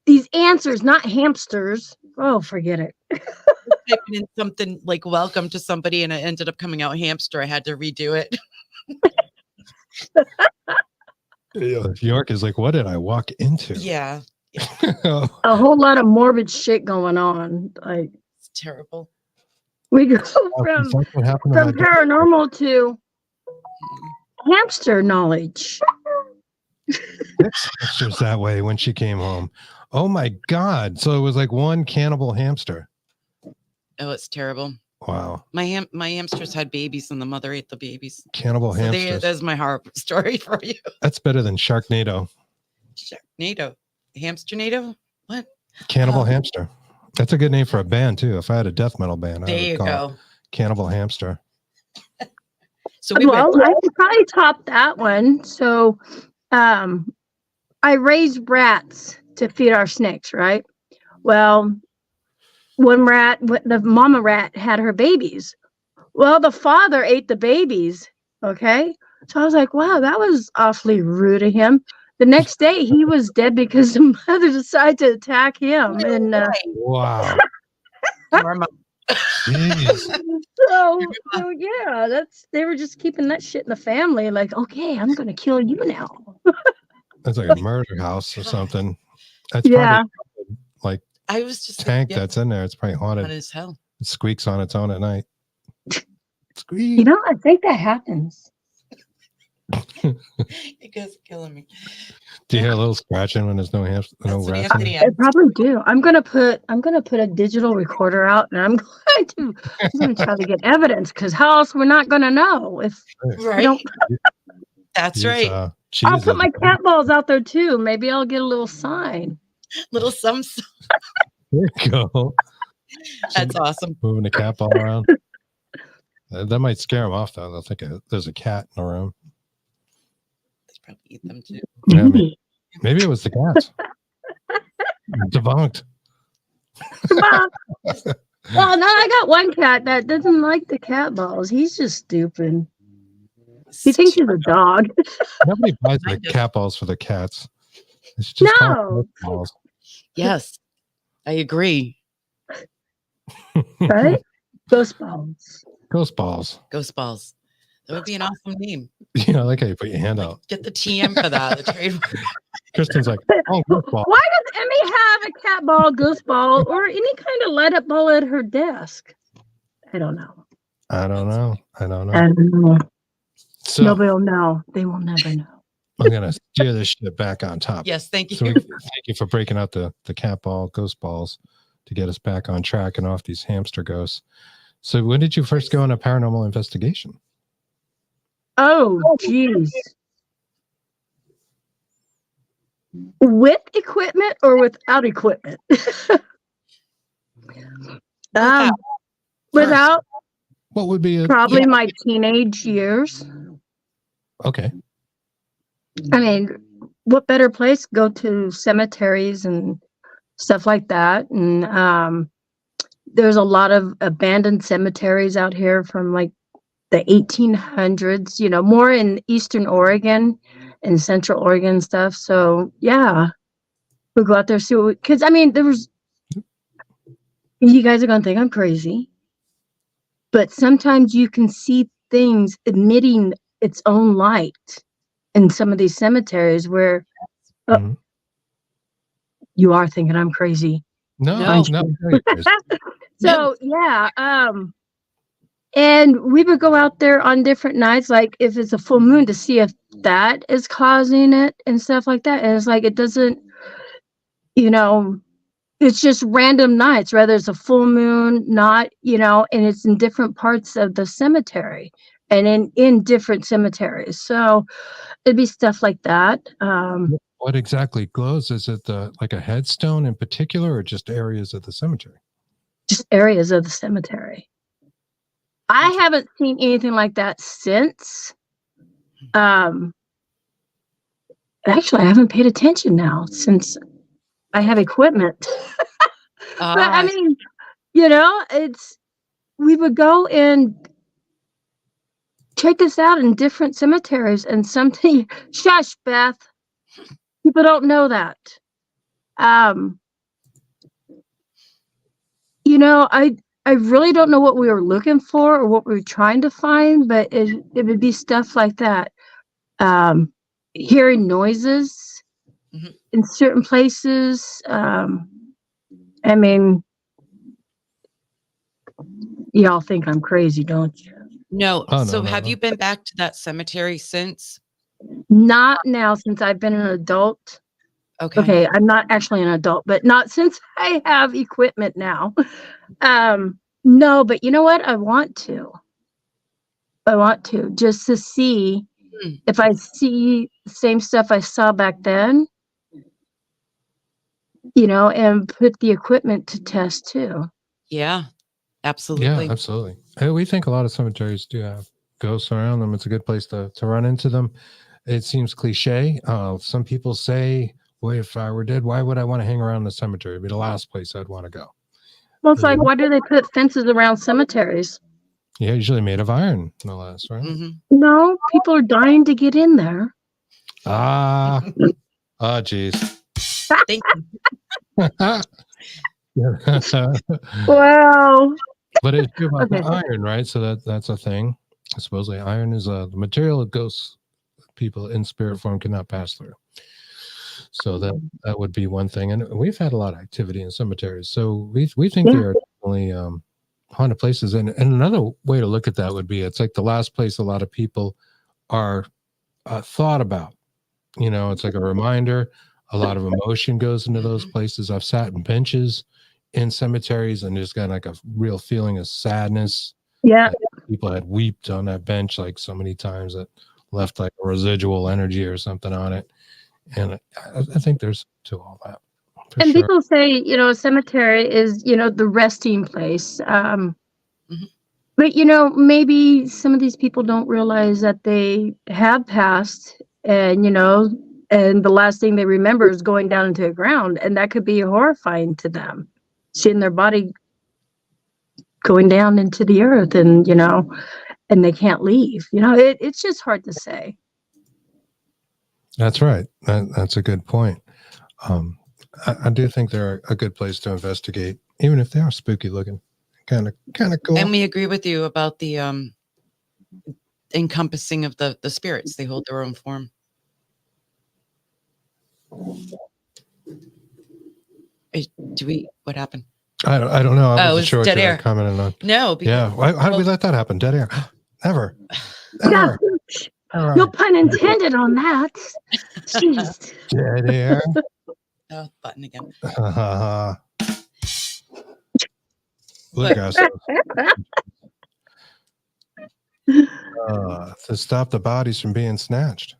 these answers, not hamsters. Oh, forget it. Typing in something like welcome to somebody and it ended up coming out hamster. I had to redo it. York is like, what did I walk into? Yeah. A whole lot of morbid shit going on. Like, It's terrible. we go That's what happened to from my dog. paranormal to hamster knowledge. She was that way when she came home. Oh my God. So it was like one cannibal hamster. Oh, it's terrible. Wow. My hamsters had babies and the mother ate the babies. Cannibal So hamsters. that's my horror story for you. That's better than Sharknado. Sharknado. Hamsternado? What? Cannibal Oh. Hamster. That's a good name for a band too. If I had a death metal band, I There would you call go. it Cannibal Hamster. So we Well, went, I could probably top that one. So, I raised rats to feed our snakes, right? Well, the mama rat had her babies. Well, the father ate the babies. Okay. So I was like, wow, that was awfully rude of him. The next day he was dead because the mother decided to attack him. And Wow. karma. Jeez. so yeah, they were just keeping that shit in the family. Like, okay, I'm going to kill you now. That's like a murder house or something. That's Yeah. probably like I was just tank yeah, that's in there. It's probably hot haunted. as hell. It squeaks on its own at night. Squeak. You know, I think that happens. You guys are killing me. Do you hear a little scratching when there's no hamster, no That's what rats in Anthony there? I had. probably do. I'm gonna put a digital recorder out, and I'm going to try to get evidence, because how else we're not gonna know if we Right. don't. That's Use, right. I'll cheese put my as a- cat balls out there too. Maybe I'll get a little sign. Little some. There you go. That's awesome. Moving the cat ball around. That might scare them off, though. They'll think there's a cat in the room. They probably eat them too. Yeah, maybe it was the cats. Debunked. Well, no, I got one cat that doesn't like the cat balls. He's just stupid. He thinks he's a dog. Nobody buys the Kind of. cat balls for the cats. It's just No. balls. Yes, I agree. Right? Ghost balls. Ghost balls. Ghost balls. That would be an awesome name. Yeah, I like how you put your hand out. Get the TM for that. The trademark. Kristen's like, oh, ghost ball. Why does Emmy have a cat ball, ghost ball, or any kind of light up ball at her desk? I don't know. I don't know. I don't know. So Nobody will know. They will never know. I'm gonna steer this shit back on top. Yes, thank you. So thank you for breaking out the cat ball, ghost balls, to get us back on track and off these hamster ghosts. So when did you first go on a paranormal investigation? Oh, geez. With equipment or without equipment? Without What would be a probably my teenage years. okay? I mean, what better place? Go to cemeteries and stuff like that. And there's a lot of abandoned cemeteries out here from like the 1800s, you know, more in Eastern Oregon and Central Oregon stuff. So yeah, we'll go out there, see what, because I mean, you guys are going to think I'm crazy, but sometimes you can see things emitting its own light in some of these cemeteries where Mhm. you are thinking I'm crazy. No. So yeah, and we would go out there on different nights, like if it's a full moon, to see if that is causing it and stuff like that. And it's like, it doesn't, you know, it's just random nights, whether it's a full moon, not, you know, and it's in different parts of the cemetery and in different cemeteries. So it'd be stuff like that. Well, What exactly glows? Is it like a headstone in particular, or just areas of the cemetery? Just areas of the cemetery. I haven't seen anything like that since. Actually, I haven't paid attention now since I have equipment. But I mean, we would go and check this out in different cemeteries, and something. Shush, Beth. People don't know that. I really don't know what we were looking for or what we were trying to find, but it would be stuff like that. Hearing noises in certain places. I mean, y'all think I'm crazy, don't you? No. Oh, So no, have no. you been back to that cemetery since? Not now, since I've been an adult. Okay, I'm not actually an adult, but not since I have equipment now. No, but you know what? I want to just to see if I see the same stuff I saw back then, and put the equipment to test too. Yeah, absolutely. Yeah, absolutely. Hey, we think a lot of cemeteries do have ghosts around them. It's a good place to run into them. It seems cliche. Some people say, boy, if I were dead, why would I want to hang around the cemetery? It'd be the last place I'd want to go. Well, it's like, why do they put fences around cemeteries? Yeah, usually made of iron, no less, right? No, people are dying to get in there. Geez. Thank you. Wow. But it's about the iron, right? So that's a thing. Supposedly iron is the material that ghosts, people in spirit form cannot pass through. So that would be one thing. And we've had a lot of activity in cemeteries. So we think they are definitely haunted places. And another way to look at that would be, it's like the last place a lot of people are thought about. It's like a reminder. A lot of emotion goes into those places. I've sat in benches in cemeteries and just got like a real feeling of sadness. Yeah. People had wept on that bench like so many times that left like a residual energy or something on it. And I think there's to all that. And sure. People say, a cemetery is, the resting place. But, maybe some of these people don't realize that they have passed and, and the last thing they remember is going down into the ground. And that could be horrifying to them, seeing their body going down into the earth and, and they can't leave. It's just hard to say. That's right. That's a good point. I do think they're a good place to investigate, even if they are spooky looking. Kind of cool. And we agree with you about the encompassing of the spirits. They hold their own form. What happened? I don't know. I wasn't sure what dead you air. Commented on. No. How did we let that happen? Dead air. Never. Yeah. No pun intended on that. Jeez. Dead air. Oh, button again. Look, guys. To stop the bodies from being snatched.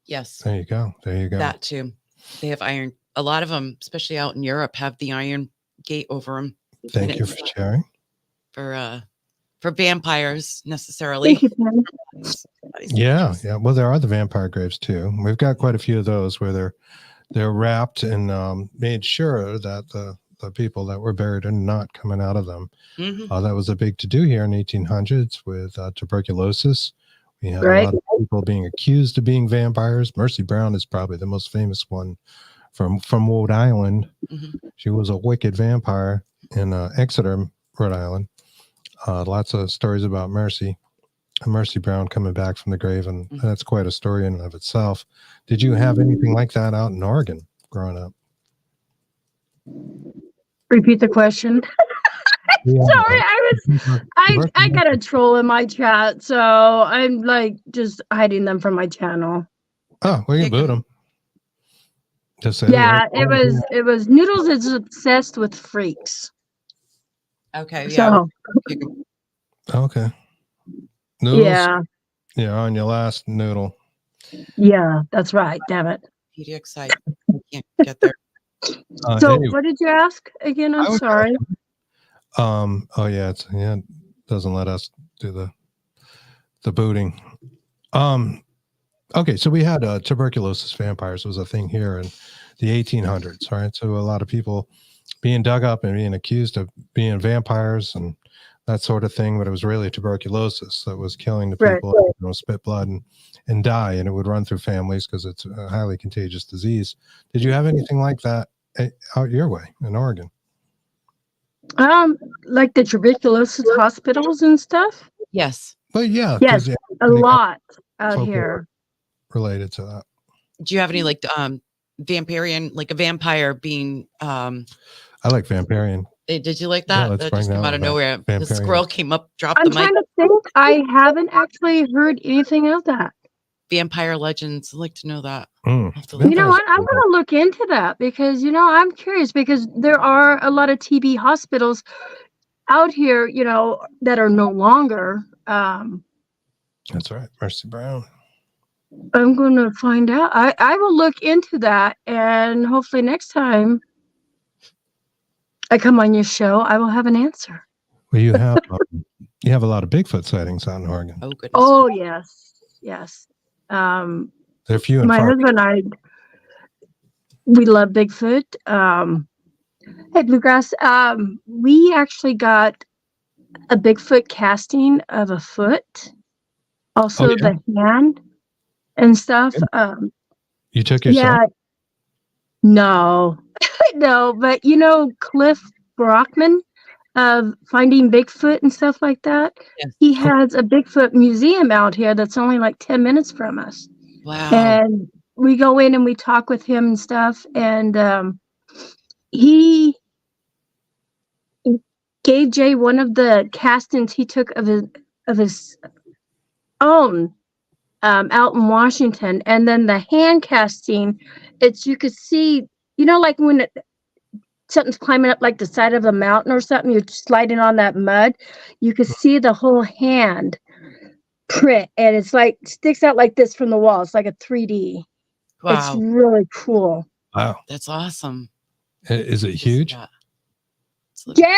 Yes. There you go. That too. They have iron. A lot of them, especially out in Europe, have the iron gate over them. Thank you for sharing. For vampires, necessarily. Thank you, yeah. Well, there are the vampire graves too. We've got quite a few of those where they're wrapped and made sure that the people that were buried are not coming out of them. That was a big to-do here in the 1800s with tuberculosis. We had a lot of people being accused of being vampires. Mercy Brown is probably the most famous one from Rhode Island. She was a wicked vampire in Exeter, Rhode Island. Lots of stories about Mercy Brown coming back from the grave, and that's quite a story in and of itself. Did you have anything like that out in Oregon growing up? Repeat the question. Sorry, I got a troll in my chat, so I'm like just hiding them from my channel. Oh, we can boot them. Yeah, it was Noodles is obsessed with freaks. Okay, yeah. Okay. Noodles? Yeah. Yeah, on your last noodle. Yeah, that's right. Damn it. orthopedic side. I can't get there. So anyway, what did you ask again? I'm I was sorry. oh yeah, it doesn't let us do the booting. Okay, so we had tuberculosis vampires was a thing here in the 1800s, right? So a lot of people being dug up and being accused of being vampires and that sort of thing, but it was really tuberculosis that was killing the people, spit blood and die, and it would run through families because it's a highly contagious disease. Did you have anything like that out your way in Oregon? Like the tuberculosis hospitals and stuff? Yes. But yeah, Yes, a lot out here related to that. Do you have any like vampirian, like a vampire being I like vampirian. Did you like that? Yeah, That just came out of nowhere. vampirian. The squirrel came up, dropped I'm the mic. trying to think. I haven't actually heard anything of that. Vampire legends. I'd like to know that. You know what? I'm going to look into that because, I'm curious because there are a lot of TB hospitals out here, that are no longer. That's right. Mercy Brown. I'm going to find out. I will look into that, and hopefully next time I come on your show, I will have an answer. Well, you have a lot of Bigfoot sightings out in Oregon. Oh, goodness. Oh, yes. They're few and my far. husband and I, we love Bigfoot. Hey, Bluegrass, we actually got a Bigfoot casting of a foot, also the hand and stuff. You took yourself? Yeah, no, no, but Cliff Brockman of Finding Bigfoot and stuff like that. Yes. He has a Bigfoot museum out here that's only like 10 minutes from us. Wow. And we go in and we talk with him and stuff. And he gave Jay one of the castings he took of his own out in Washington. And then the hand casting, you could see, like when something's climbing up like the side of a mountain or something, you're sliding on that mud, you could see the whole hand print, and it's like sticks out like this from the wall. It's like a 3D. Wow. It's really cool. Wow. That's awesome. Is it huge? Jay,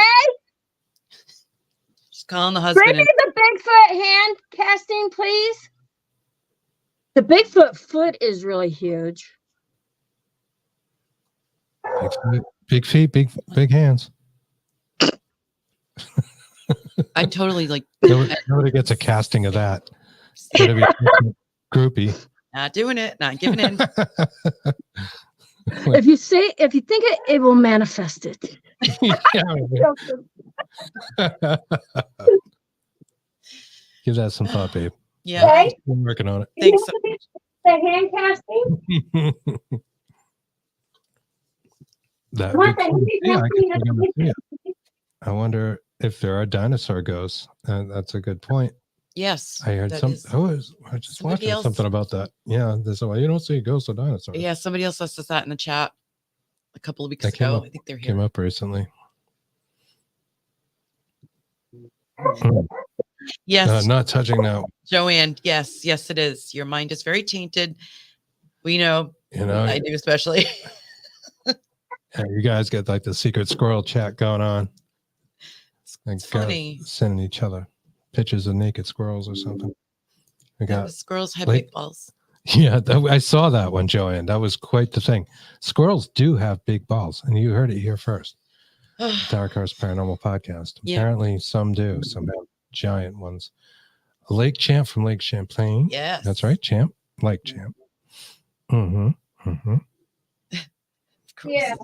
just calling the husband. bring me the Bigfoot hand casting, please. The Bigfoot foot is really huge. Big feet, big hands. I totally like. Nobody gets a casting of that. Gotta be groupie. Not doing it. Not giving in. If you think it, it will manifest it. Give that some thought, babe. Yeah. Okay. I'm working on it. Thanks. The hand casting. That What big the yeah, hand I guess we're gonna see casting? it. I wonder if there are dinosaur ghosts. That's a good point. Yes. I heard I was just Somebody watching else- something about that. Yeah, there's a way you don't see ghosts of dinosaurs. Yeah. Somebody else asked us that in the chat a couple of weeks That came ago. up- I think they're Came here. up recently. Yes. Not touching that. Joanne. Yes. Yes, it is. Your mind is very tainted. We know. I do especially. Yeah, you guys get like the secret squirrel chat going on. It's funny. Sending each other pictures of naked squirrels or something. We Yeah, got the squirrels have like- big balls. yeah. I saw that one, Joanne. That was quite the thing. Squirrels do have big balls, and you heard it here first. Dark Horse Paranormal Podcast. Yeah. Apparently, some do. Some have giant ones. Lake Champ from Lake Champlain. Yes. That's right, Champ. Lake Champ. Mm-hmm. Mm-hmm. Of course.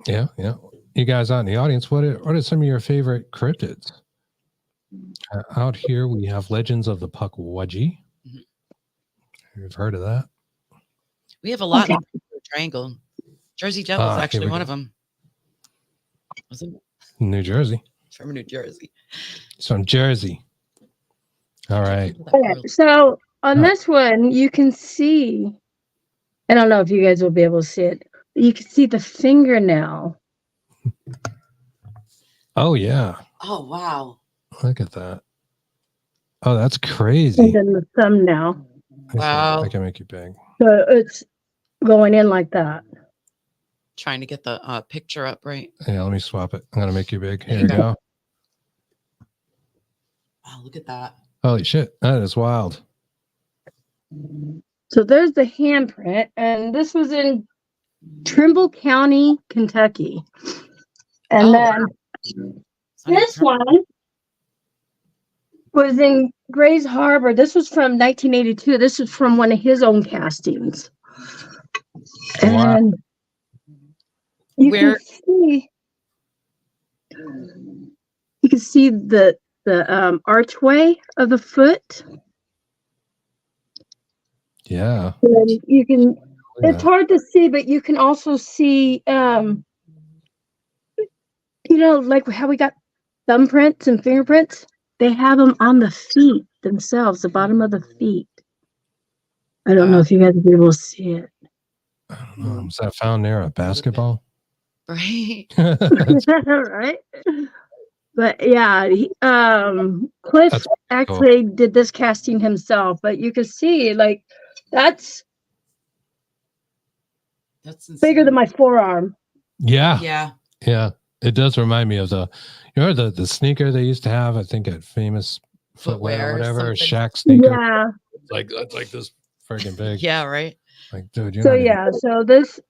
Yeah. Yeah. You guys out in the audience, what are some of your favorite cryptids? Out here, we have Legends of the Pukwudgie. Mhm. You've heard of that? We have a lot in the triangle. Jersey Devil is here actually we one go. of them. Wasn't New Jersey. from New Jersey. It's from Jersey. All right. Okay, so on this one, you can see, I don't know if you guys will be able to see it. You can see the fingernail. Oh, yeah. Oh wow. Look at that. Oh, that's crazy. And then the thumbnail. Wow. I can make you big. So it's going in like that. Trying to get the picture up, right? Yeah, let me swap it. I'm gonna make you big. Here you go. Wow, look at that. Holy shit, that is wild. So there's the handprint, and this was in Trimble County, Kentucky. And then this one was in Grays Harbor. This was from 1982. This was from one of his own castings. Wow. And you can see the archway of the foot. Yeah. And you can, it's hard to see, but you can also see, like how we got thumbprints and fingerprints. They have them on the feet themselves, the bottom of the feet. I don't know if you guys will be able to see it. I don't know. Was that found near a basketball? Right. Right. But yeah, Cliff actually did this casting himself, but you can see like that's bigger than my forearm. Yeah. Yeah. Yeah. It does remind me of the sneaker they used to have, I think at Famous Footwear or whatever, Shaq sneaker. Yeah. It's like this freaking big. Yeah, right. Like, dude, so this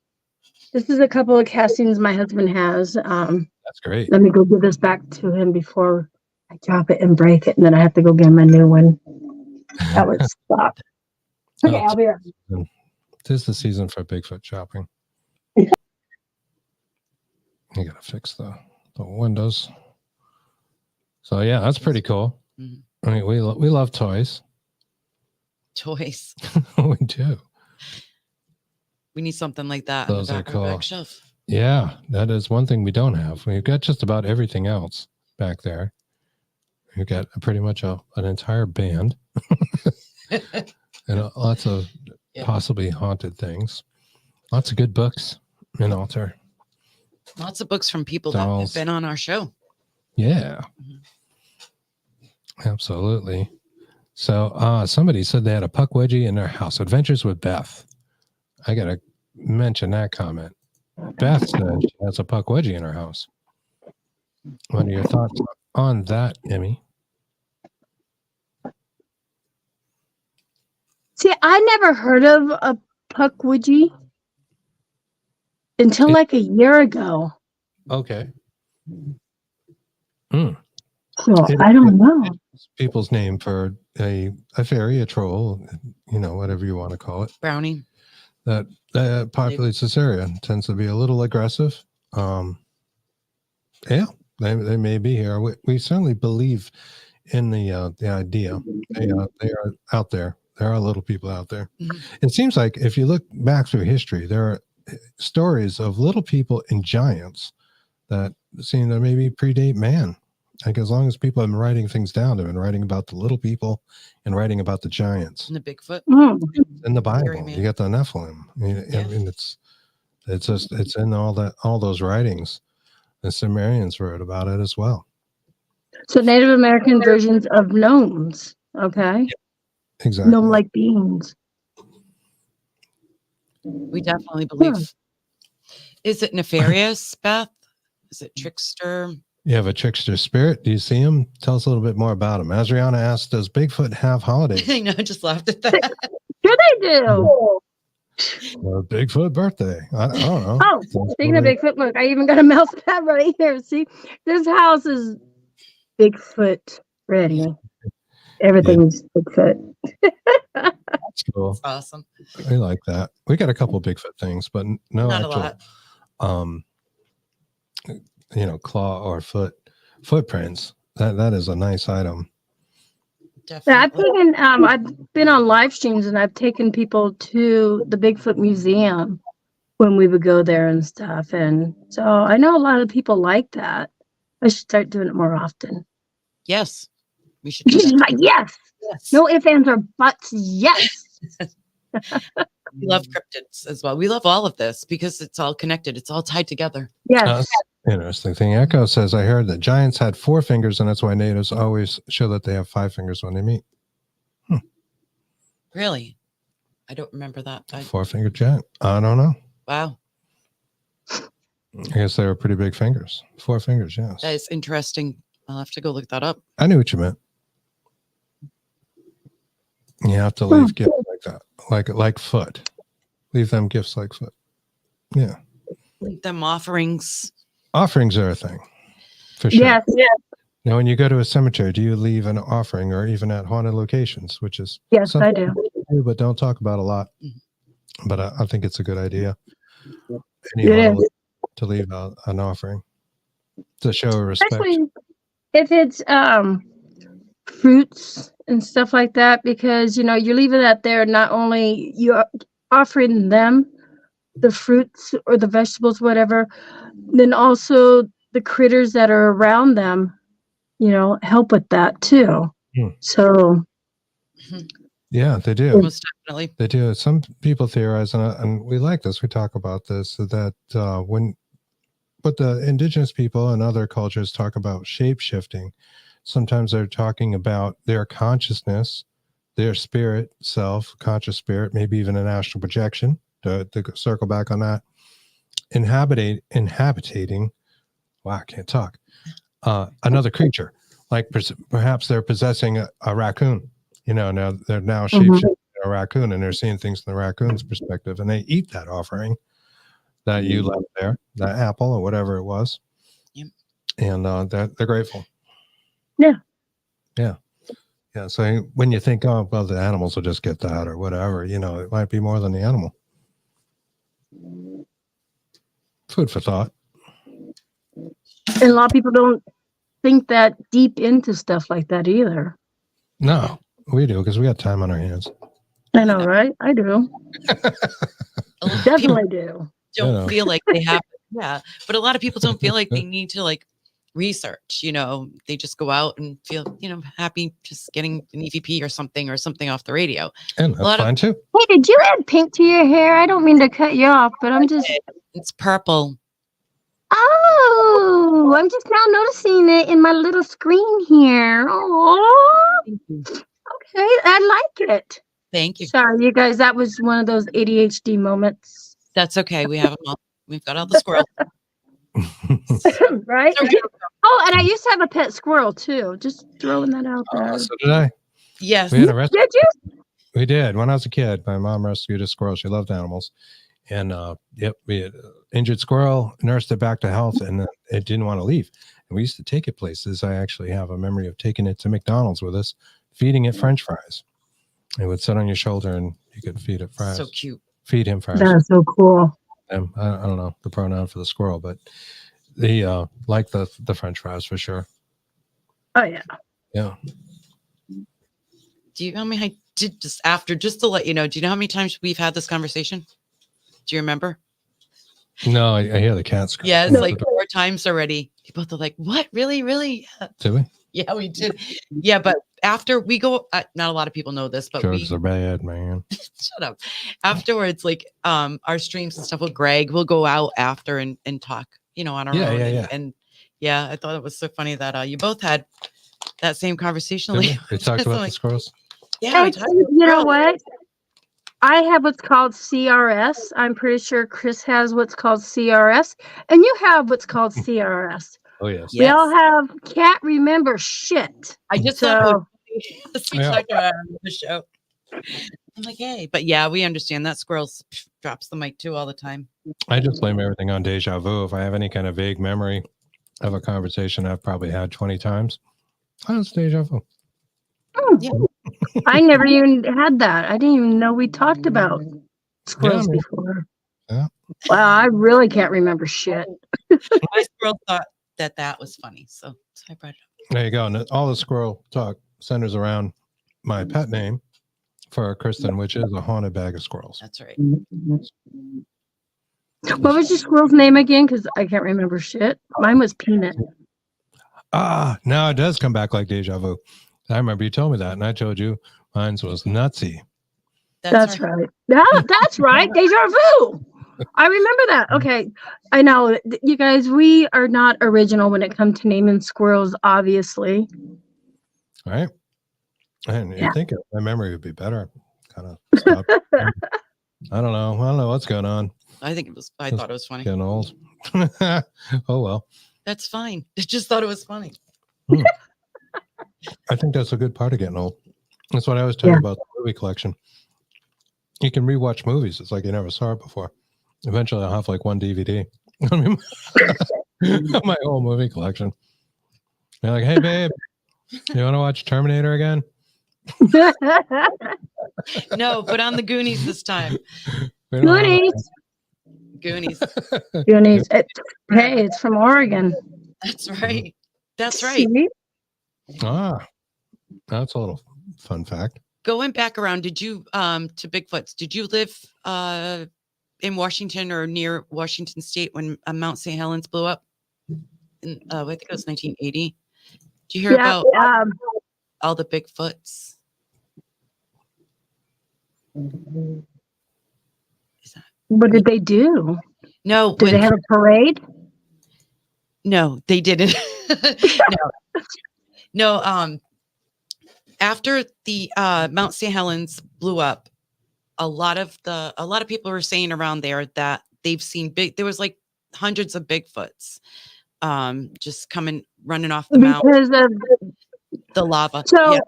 is a couple of castings my husband has. That's great. Let me go give this back to him before I drop it and break it, and then I have to go get him a new one. That would stop. Okay, I'll be right back. Tis the season for Bigfoot shopping. You gotta fix the windows. So yeah, that's pretty cool. I mean, we love toys. Toys. We do. We need something like that. Those are cool. Back shelf. Yeah, that is one thing we don't have. We've got just about everything else back there. We've got pretty much an entire band and lots of possibly haunted things. Lots of good books in altar. Lots of books from people Dolls. that have been on our show. Yeah. Absolutely. So somebody said they had a puck wedgie in their house. Adventures with Beth. I got to mention that comment. Beth said she has a puck wedgie in her house. What are your thoughts on that, Emmy? See, I never heard of a puck wedgie until like a year ago. Okay. So I don't know. It's people's name for a fairy, a troll, whatever you want to call it. Brownie. That populates this area. Tends to be a little aggressive. Yeah, they may be here. We certainly believe in the idea. They are out there. There are little people out there. Mm-hmm. It seems like if you look back through history, there are stories of little people and giants that seem to maybe predate man. Like as long as people have been writing things down, they've been writing about the little people and writing about the giants. And the Bigfoot. In the Bible, you got the Nephilim. I mean, it's in all those writings. The Sumerians wrote about it as well. So Native American versions of gnomes. Okay. Exactly. Gnome-like beings. We definitely believe. Is it nefarious, Beth? Is it trickster? You have a trickster spirit. Do you see him? Tell us a little bit more about him. Adriana asked, does Bigfoot have holidays? I know, I just laughed at that. Sure they do. Bigfoot birthday. I don't know. Oh, speaking of Bigfoot, look, I even got a mouse pad right here. See, this house is Bigfoot ready. Everything's Bigfoot. That's cool. That's awesome. We like that. We got a couple Bigfoot things, but no Not actual, claw or footprints. That is a nice item. Definitely. Yeah, I've been on live streams and I've taken people to the Bigfoot Museum when we would go there and stuff. And so I know a lot of people like that. I should start doing it more often. Yes. We should do that. Yes. No ifs, ands, or buts. Yes. We love cryptids as well. We love all of this because it's all connected. It's all tied together. Yes. Interesting thing. Echo says, I heard that giants had 4 fingers, and that's why natives always show that they have 5 fingers when they meet. Really? I don't remember that. Four-finger giant. I don't know. Wow. I guess they were pretty big fingers. 4 fingers, yes. That is interesting. I'll have to go look that up. I knew what you meant. You have to leave gifts like that, like foot. Leave them gifts like foot. Yeah. Leave them offerings. Offerings are a thing, for sure. Yes, yes, Now, when you go to a cemetery, do you leave an offering, or even at haunted locations, which is yes, I something do. we do, but don't talk about a lot. But I think it's a good idea. It is. To leave an offering to show respect. Especially if it's fruits and stuff like that, because you're leaving that there. Not only you're offering them the fruits or the vegetables, whatever, then also the critters that are around them, help with that too. So yeah, they do. Most definitely. They do. Some people theorize, and we like this. We talk about this, that but the indigenous people and other cultures talk about shape shifting. Sometimes they're talking about their consciousness, their spirit self, conscious spirit, maybe even an astral projection, to circle back on that, inhabiting, wow, I can't talk, another creature. Like perhaps they're possessing a raccoon. Now they're now shape-shifting a raccoon, and they're seeing things from the raccoon's perspective, and they eat that offering that you left there, that apple or whatever it was. Yep. And they're grateful. Yeah. So when you think, oh, well, the animals will just get that or whatever, it might be more than the animal. Food for thought. And a lot of people don't think that deep into stuff like that either. No, we do, because we got time on our hands. I know, right? I do. Definitely do. Don't feel like they have, but a lot of people don't feel like they need to research. They just go out and feel happy just getting an EVP or something off the radio. And that's fine too. Hey, did you add pink to your hair? I don't mean to cut you off, but it's purple. Oh, I'm just now noticing it in my little screen here. Oh, okay, I like it. Thank you. Sorry, you guys, that was one of those ADHD moments. That's okay. We have them all. We've got all the squirrels. Right? Oh, and I used to have a pet squirrel too. Just throwing that out there. So did I. Yes. We had a rescue. Did you? We did. When I was a kid, my mom rescued a squirrel. She loved animals. And we had injured squirrel, nursed it back to health, and it didn't want to leave. And we used to take it places. I actually have a memory of taking it to McDonald's with us, feeding it French fries. It would sit on your shoulder and you could feed it fries. So cute. Feed him fries. That's so cool. I don't know the pronoun for the squirrel, but they like the French fries for sure. Oh yeah. Yeah. Do you know how many I did just to let you know, do you know how many times we've had this conversation? Do you remember? No, I hear the cat scream. Yeah, it's like 4 times already. You both are like, what? Really? Yeah. Did we? Yeah, we did. Yeah, but after we go, not a lot of people know this, but Drugs are bad, man. Shut up. Afterwards, our streams and stuff with Greg, we'll go out after and talk, on our own. And I thought it was so funny that you both had that same conversation. We talked about the squirrels. Yeah, you know what? I have what's called CRS. I'm pretty sure Chris has what's called CRS, and you have what's called CRS. Oh yes. We all have can't remember shit. I just thought the show. I'm like, hey, but we understand that squirrel drops the mic too all the time. I just blame everything on deja vu. If I have any kind of vague memory of a conversation I've probably had 20 times, it's deja vu. Yeah. I never even had that. I didn't even know we talked about squirrels before. Yeah. Wow, I really can't remember shit. My squirrel thought that was funny, so I brought it up. There you go. And all the squirrel talk centers around my pet name for Kristen, which is a haunted bag of squirrels. That's right. What was your squirrel's name again? Because I can't remember shit. Mine was Peanut. Now it does come back like deja vu. I remember you told me that, and I told you mine was Nutsy. That's right. That's right. Deja vu. I remember that. Okay. I know, you guys, we are not original when it comes to naming squirrels, obviously. Right. And you think my memory would be better. kind of stopped. I don't know what's going on. I thought it was funny. Getting old. Oh well. That's fine. I just thought it was funny. I think that's a good part of getting old. That's what I was telling you about the movie collection. You can rewatch movies. It's like you never saw it before. Eventually, I'll have like one DVD. I mean, my whole movie collection. You're like, hey, babe, you want to watch Terminator again? No, put on the Goonies this time. Goonies. Goonies. Goonies. Hey, it's from Oregon. That's right. That's right. See? That's a little fun fact. Going back around, did you to Bigfoot's? Did you live in Washington or near Washington State when Mount St. Helens blew up? In I think it was 1980. Did you hear about all the Bigfoots? What did they do? No. Did they have a parade? No, they didn't. No. After the Mount St. Helens blew up, a lot of people were saying around there that they've seen there was like hundreds of Bigfoots just coming running off the mountain because of the lava. So yeah.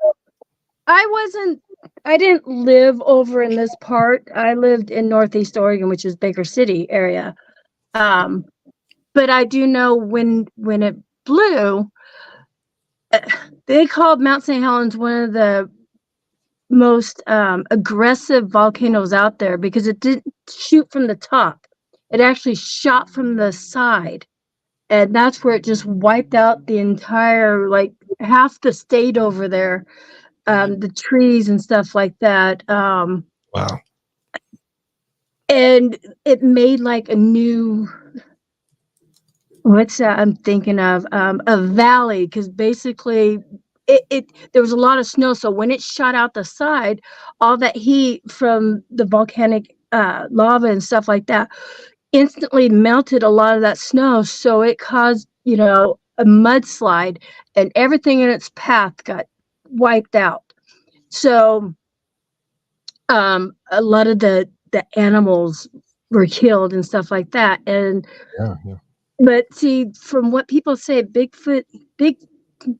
I didn't live over in this part. I lived in Northeast Oregon, which is Baker City area. But I do know when it blew, they called Mount St. Helens one of the most aggressive volcanoes out there because it didn't shoot from the top. It actually shot from the side. And that's where it just wiped out the entire, like half the state over there. The trees and stuff like that. Wow. And it made like a new, what's that I'm thinking of? A valley, because basically there was a lot of snow. So when it shot out the side, all that heat from the volcanic lava and stuff like that instantly melted a lot of that snow. So it caused, a mudslide, and everything in its path got wiped out. So a lot of the animals were killed and stuff like that. And but see, from what people say, Bigfoot, do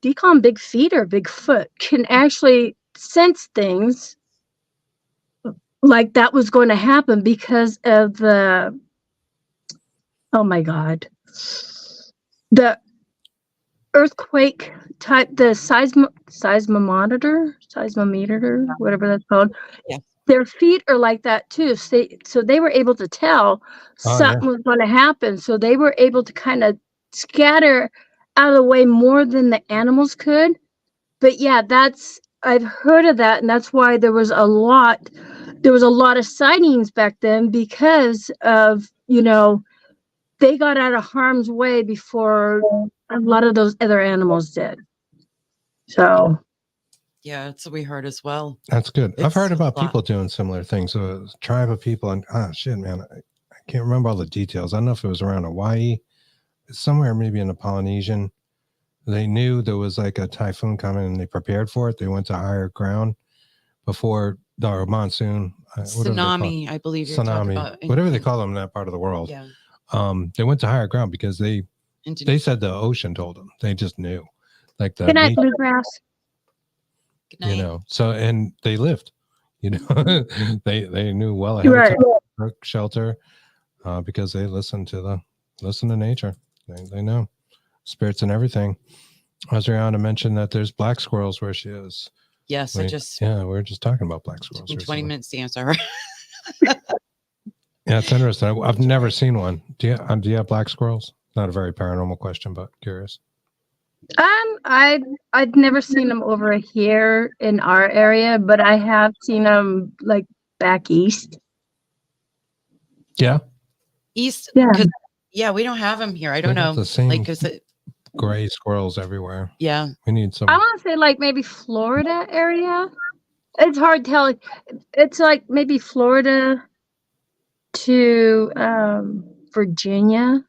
you call them big feet or Bigfoot, can actually sense things like that was going to happen because of the, oh my God, the earthquake type, the seismometer, whatever that's called. Yeah. Their feet are like that too. So they were able to tell something was going to happen. So they were able to kind of scatter out of the way more than the animals could. But yeah, I've heard of that, and that's why there was a lot of sightings back then because of, they got out of harm's way before a lot of those other animals did. So yeah, that's what we heard as well. That's good. I've heard about people doing similar things. So a tribe of people, and shit, man, I can't remember all the details. I don't know if it was around Hawaii, somewhere maybe in the Polynesian. They knew there was like a typhoon coming and they prepared for it. They went to higher ground before the monsoon. Tsunami, I believe you're talking about. Whatever they call them in that part of the world. Yeah. They went to higher ground because they said the ocean told them. They just knew. Like the good night, bluegrass. Good night. So, and they lived, they knew well ahead of time, took shelter, because they listen to nature. They know spirits and everything. I was around to mention that there's black squirrels where she is. Yes, we were just talking about black squirrels. 20 minutes to answer her. Yeah, it's interesting. I've never seen one. Do you have black squirrels? Not a very paranormal question, but curious. I've never seen them over here in our area, but I have seen them like back east. Yeah. East. Yeah. Yeah, we don't have them here. I don't know. The same like, is it gray squirrels everywhere? Yeah. We need some. I want to say like maybe Florida area. It's hard to tell. It's like maybe Florida to Virginia,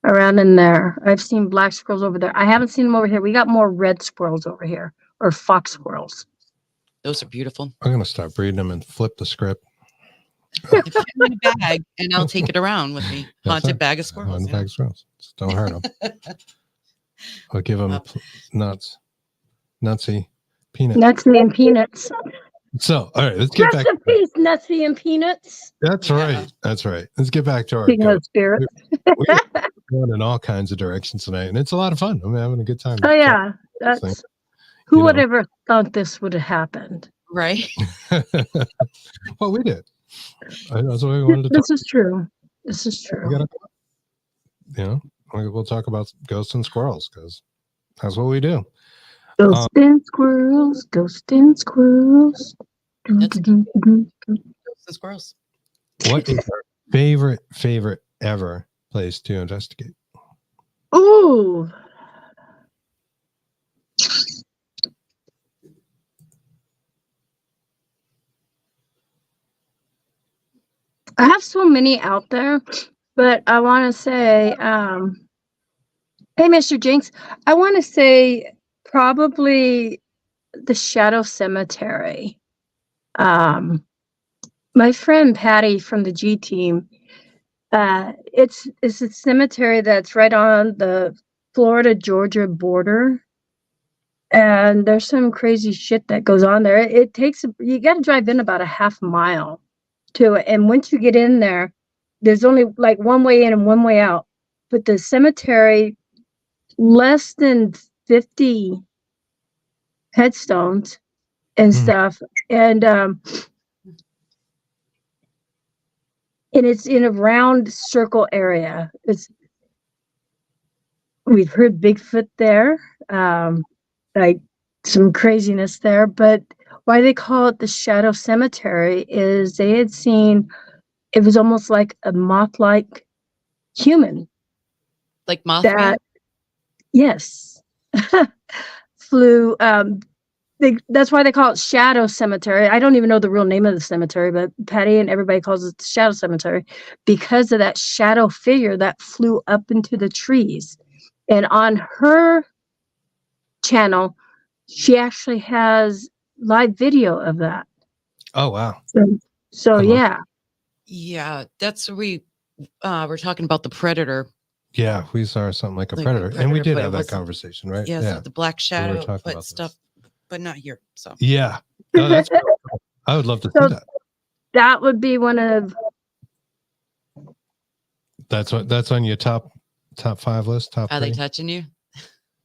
around in there. I've seen black squirrels over there. I haven't seen them over here. We got more red squirrels over here, or fox squirrels. Those are beautiful. I'm going to start breeding them and flip the script. Put it in a bag, and I'll take it around with me. Haunted bag of squirrels. Haunted bag of squirrels. Just don't hurt them. I'll give them nutsy peanuts. Nutsy and peanuts. So, all right, let's get back. Rest in peace, Nutsy and peanuts. That's right. That's right. Let's get back to our Speaking of spirit. We're going in all kinds of directions tonight, and it's a lot of fun. I'm having a good time. Oh yeah, who would ever thought this would have happened? Right. Well, we did. That's what we wanted to talk. This is true. This is true. We'll talk about ghosts and squirrels because that's what we do. Ghosts and squirrels, ghosts and squirrels. Ghosts and squirrels. What is your favorite ever place to investigate? Ooh. I have so many out there, but I want to say, hey, Mr. Jinx, I want to say probably the Shadow Cemetery. My friend Patty from the G team, it's a cemetery that's right on the Florida-Georgia border. And there's some crazy shit that goes on there. You got to drive in about a half mile to it. And once you get in there, there's only like one way in and one way out. But the cemetery, less than 50 headstones and stuff. And it's in a round circle area. We've heard Bigfoot there, like some craziness there, but why they call it the Shadow Cemetery is they had seen, it was almost like a moth-like human. Like Mothman? Yes. Flew, that's why they call it Shadow Cemetery. I don't even know the real name of the cemetery, but Patty and everybody calls it the Shadow Cemetery because of that shadow figure that flew up into the trees. And on her channel, she actually has live video of that. Oh, wow. So yeah. Yeah, that's where we're talking about the predator. Yeah, we saw something like a predator. And we did have that conversation, right? Yeah, so the black shadow but stuff, but not here. So yeah. No, that's cool. I would love to see that. That would be one of that's on your top 5 list. Top are 3? they touching you?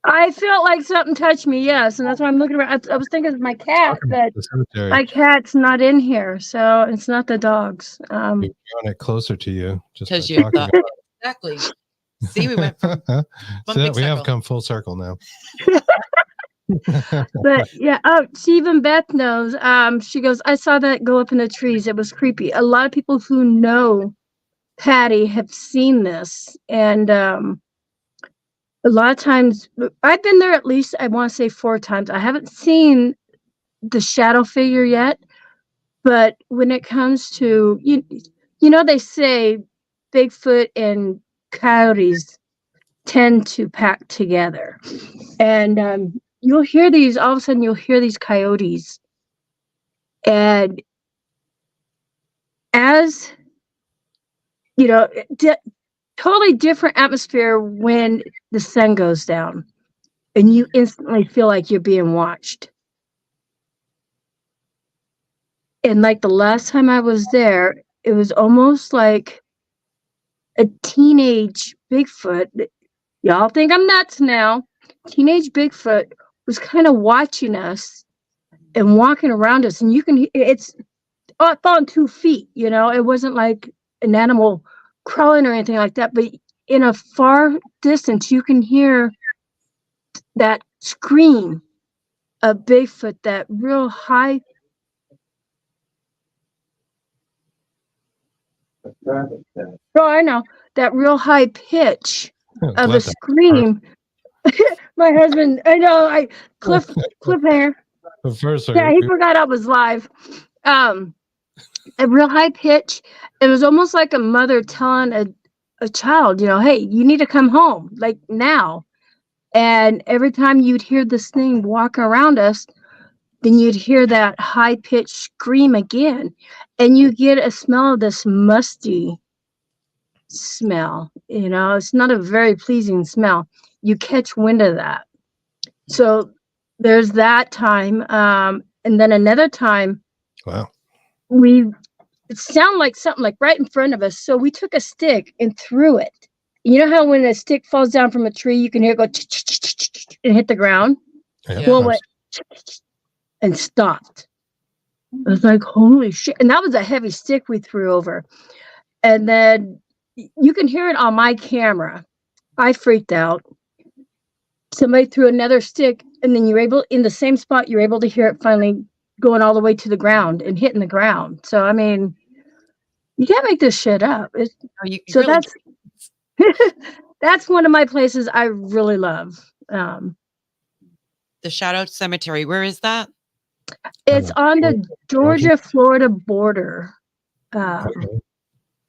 I felt like something touched me, yes, and that's why I'm looking around. I was thinking of my cat, but my cat's not in here, so it's not the dogs. You're drawing it closer to you, just because you thought exactly. See, we went from we have come full circle now. But yeah, she even Beth knows. She goes, I saw that go up in the trees. It was creepy. A lot of people who know Patty have seen this, and a lot of times I've been there at least, I want to say 4 times. I haven't seen the shadow figure yet, but when it comes to, you know, they say Bigfoot and coyotes tend to pack together. And you'll hear these, all of a sudden you'll hear these coyotes. And as, you know, totally different atmosphere when the sun goes down and you instantly feel like you're being watched. And like the last time I was there, it was almost like a teenage Bigfoot. Y'all think I'm nuts now. Teenage Bigfoot was kind of watching us and walking around us. And you can, it's up on 2 feet, you know, it wasn't like an animal crawling or anything like that, but in a far distance you can hear that scream of Bigfoot, that real high I know, that real high pitch of a scream. My husband, I know, Cliff hair. Yeah, he forgot I was live. A real high pitch. It was almost like a mother telling a child, you know, hey, you need to come home, like now. And every time you'd hear this thing walk around us, then you'd hear that high-pitched scream again, and you get a smell of this musty smell. It's not a very pleasing smell. You catch wind of that. So there's that time. And then another time, Wow. it sounded like something like right in front of us. So we took a stick and threw it. You know how when a stick falls down from a tree, you can hear it go and hit the ground? Yeah. Well, it went and stopped. I was like, holy shit. And that was a heavy stick we threw over. And then you can hear it on my camera. I freaked out. Somebody threw another stick, and then in the same spot, you're able to hear it finally going all the way to the ground and hitting the ground. So, I mean, you can't make this shit up. That's one of my places I really love. The 𝔹𝔼𝕀 Cemetery. Where is that? It's on the Georgia-Florida border.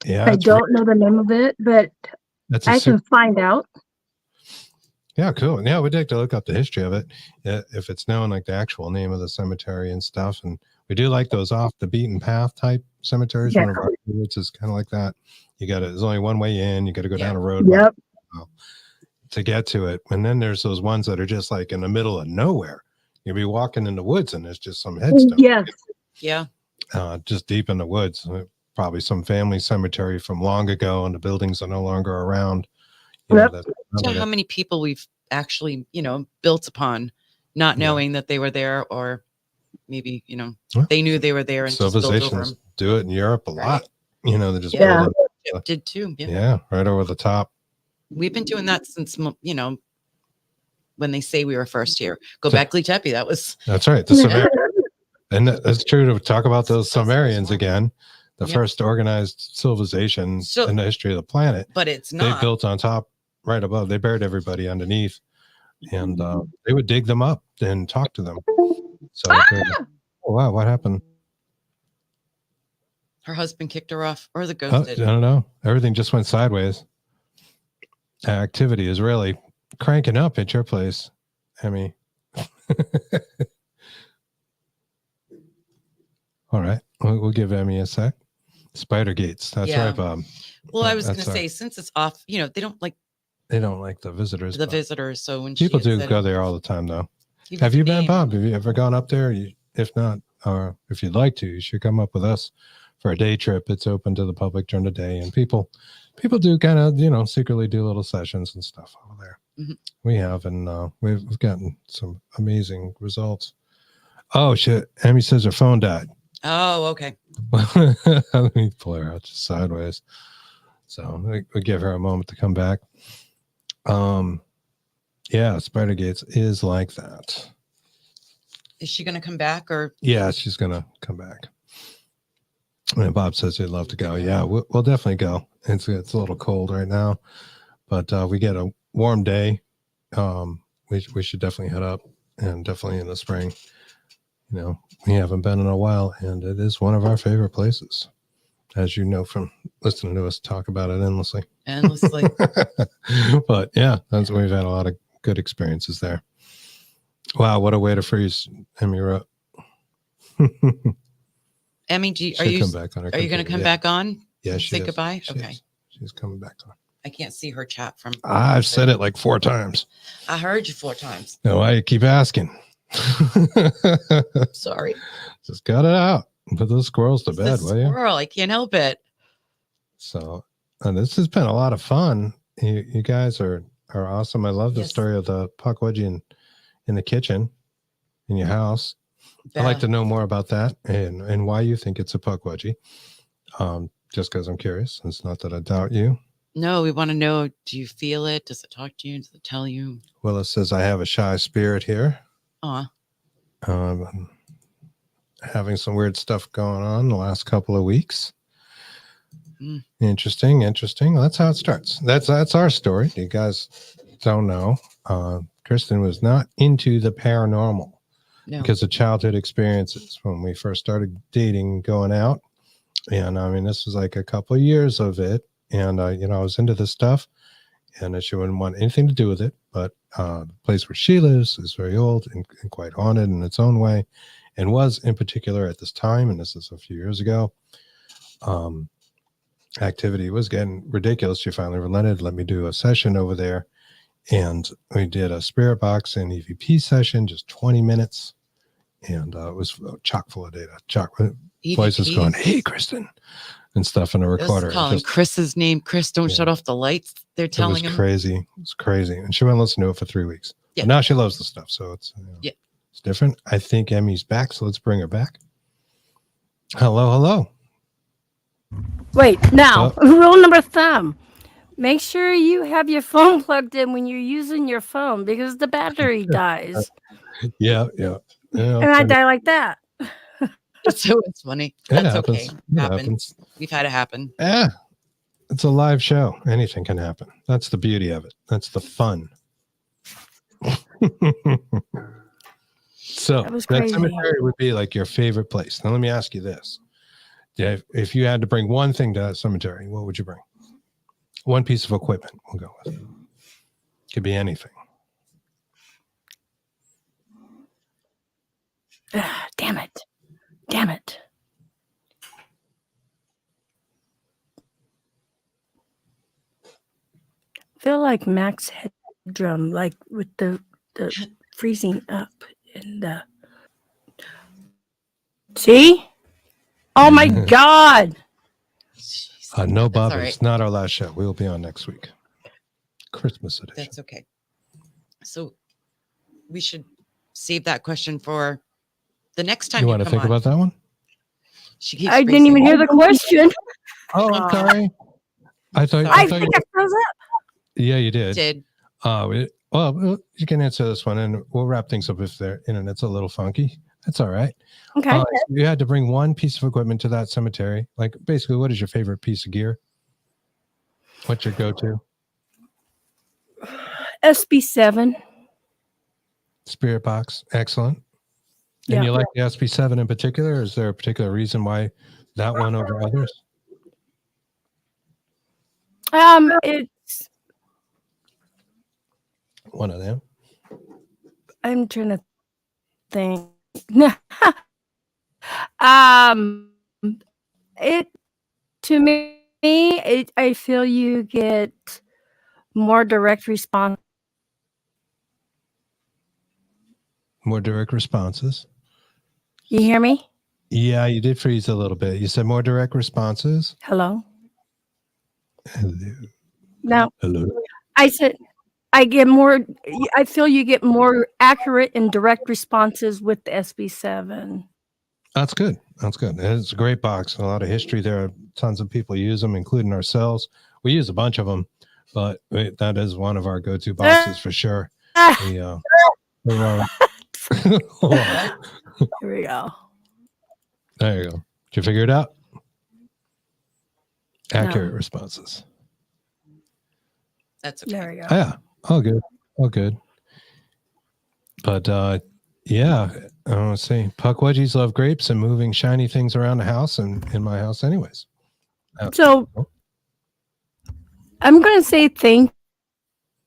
Yeah, I don't know the name of it, but I can find out. Yeah, cool. Yeah, we'd like to look up the history of it, if it's known, like the actual name of the cemetery and stuff. And we do like those off the beaten path type cemeteries. Yeah. One of our favorites is kind of like that. There's only one way in. You got to go down a road to get to it. And then there's those ones that are just like in the middle of nowhere. You'll be walking in the woods and there's just some headstone. Yes. Yeah. Just deep in the woods. Probably some family cemetery from long ago, and the buildings are no longer around. How many people we've actually, built upon, not knowing that they were there, or maybe, they knew they were there and just built over civilizations them. do it in Europe a lot. They just Yeah. build It did too. Yeah. Yeah, right over the top. We've been doing that since, when they say we were first here. 𝔹𝔼𝕀ℕ𝔾. That's right. The Sumerians. And that's true to talk about those Sumerians again. The first organized civilization in the history of the planet. But it's not. They built on top, right above. They buried everybody underneath. And they would dig them up and talk to them. So, oh, wow, what happened? Her husband kicked her off, or the ghost did. I don't know. Everything just went sideways. Activity is really cranking up at your place, Emmy. All right. We'll give Emmy a sec. Spider gates. That's right, Bob. Well, I was going to say, since it's off, they don't like the visitors. Visitors. So when people do go there all the time, though. Have you been, Bob? Have you ever gone up there? If not, or if you'd like to, you should come up with us for a day trip. It's open to the public during the day, and people do kind of, secretly do little sessions and stuff over there. Mm-hmm. We have, and we've gotten some amazing results. Oh shit! Emmy says her phone died. Oh, okay. Let me pull her out just sideways. So we give her a moment to come back. Yeah, Spider Gates is like that. Is she going to come back, or? Yeah, she's going to come back. And Bob says he'd love to go. Yeah, we'll definitely go. It's a little cold right now, but we get a warm day. We should definitely head up, and definitely in the spring. We haven't been in a while, and it is one of our favorite places, as you know from listening to us talk about it endlessly. But yeah, we've had a lot of good experiences there. Wow, what a way to freeze Emmy wrote. Emmy, are you going to come back on? Yeah, say goodbye. Okay, she's coming back on. I can't see her chat from. I've said it like 4 times. I heard you 4 times. No, I keep asking. Sorry. Just got it out. Put those squirrels to bed, will you? Squirrel, I can't help it. So, this has been a lot of fun. You guys are awesome. I love the story of the puck wedgie in the kitchen in your house. I'd like to know more about that and why you think it's a puck wedgie. Just because I'm curious. It's not that I doubt you. No, we want to know, do you feel it? Does it talk to you? Does it tell you? Willis says, I have a shy spirit here. Having some weird stuff going on the last couple of weeks. Interesting. Well, that's how it starts. That's our story. You guys don't know. Kristen was not into the paranormal because of childhood experiences when we first started dating, going out. And I mean, this was like a couple of years of it. And, I was into this stuff, and she wouldn't want anything to do with it. But the place where she lives is very old and quite haunted in its own way. and was in particular at this time, and this is a few years ago, activity was getting ridiculous. She finally relented, let me do a session over there. And we did a spirit box and EVP session, just 20 minutes. And it was chock full of data. Voices going, hey, Kristen, and stuff in a recorder. Calling Chris's name. Chris, don't shut off the lights. They're telling him. It was crazy. And she went and listened to it for 3 weeks. Yeah. But now she loves the stuff. So it's, it's different. I think Emmy's back. So let's bring her back. Hello. Wait, now, rule number thumb. Make sure you have your phone plugged in when you're using your phone because the battery dies. Yeah. And I die like that. So it's funny. That's okay. It happens. We've had it happen. Yeah. It's a live show. Anything can happen. That's the beauty of it. That's the fun. So that cemetery would be like your favorite place. Now let me ask you this. If you had to bring one thing to that cemetery, what would you bring? One piece of equipment we'll go with. Could be anything. Damn it. I feel like Max Headroom, like with the freezing up and see? Oh my God. No, Bob, it's not our last show. We will be on next week. Christmas edition. That's okay. So we should save that question for the next time you want to think about that one? I didn't even hear the question. Oh, I'm sorry. I think I froze up. Yeah, you did. Well, you can answer this one, and we'll wrap things up if their internet's a little funky. That's all right. Okay. So you had to bring one piece of equipment to that cemetery. Like, basically, what is your favorite piece of gear? What's your go-to? SB7. Spirit box. Excellent. And you like the SB7 in particular? Or is there a particular reason why that one over others? It's one of them. I'm trying to think. It to me, I feel you get more direct response. More direct responses. You hear me? Yeah, you did freeze a little bit. You said more direct responses. Hello. Hello. No. Hello. I said I feel you get more accurate and direct responses with the SB7. That's good. It's a great box. A lot of history there. Tons of people use them, including ourselves. We use a bunch of them, but that is one of our go-to boxes for sure. Here we go. There you go. Did you figure it out? Accurate responses. That's okay. There we go. Yeah. All good. But yeah, I want to say Puckwudgies love grapes and moving shiny things around the house and in my house anyways. So I'm going to say thank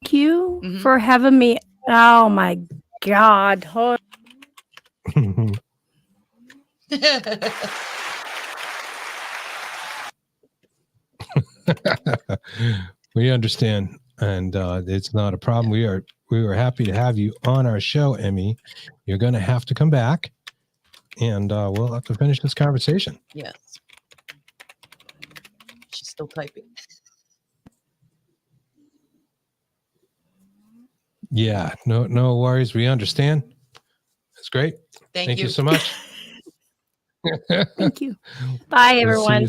you for having me. Oh my God. We understand, and it's not a problem. We were happy to have you on our show, Emmy. You're going to have to come back, and we'll have to finish this conversation. Yes. She's still typing. Yeah, no worries. We understand. That's great. Thank you so much. Thank you. Bye, everyone.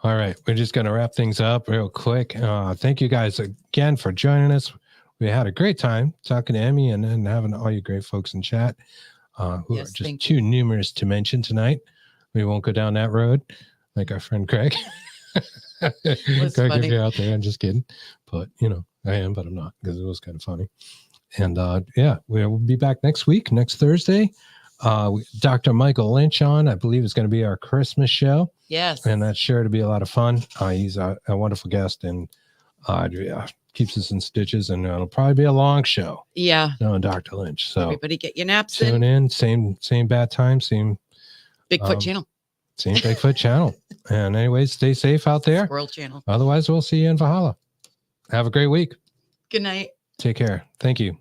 All right, we're just going to wrap things up real quick. Thank you guys again for joining us. We had a great time talking to Emmy and having all you great folks in chat who are just too numerous to mention tonight. We won't go down that road like our friend Craig. Craig, if you're out there, I'm just kidding. But, I am, but I'm not because it was kind of funny. And yeah, we'll be back next week, next Thursday. Dr. Michael Lynch on, I believe, is going to be our Christmas show. Yes. And that's sure to be a lot of fun. He's a wonderful guest and keeps us in stitches, and it'll probably be a long show. Yeah. No, Dr. Lynch. So everybody get your naps tune in. Same bad time. Same Bigfoot channel. Same Bigfoot channel. And anyways, stay safe out there. Squirrel channel. Otherwise, we'll see you in Valhalla. Have a great week. Good night. Take care. Thank you.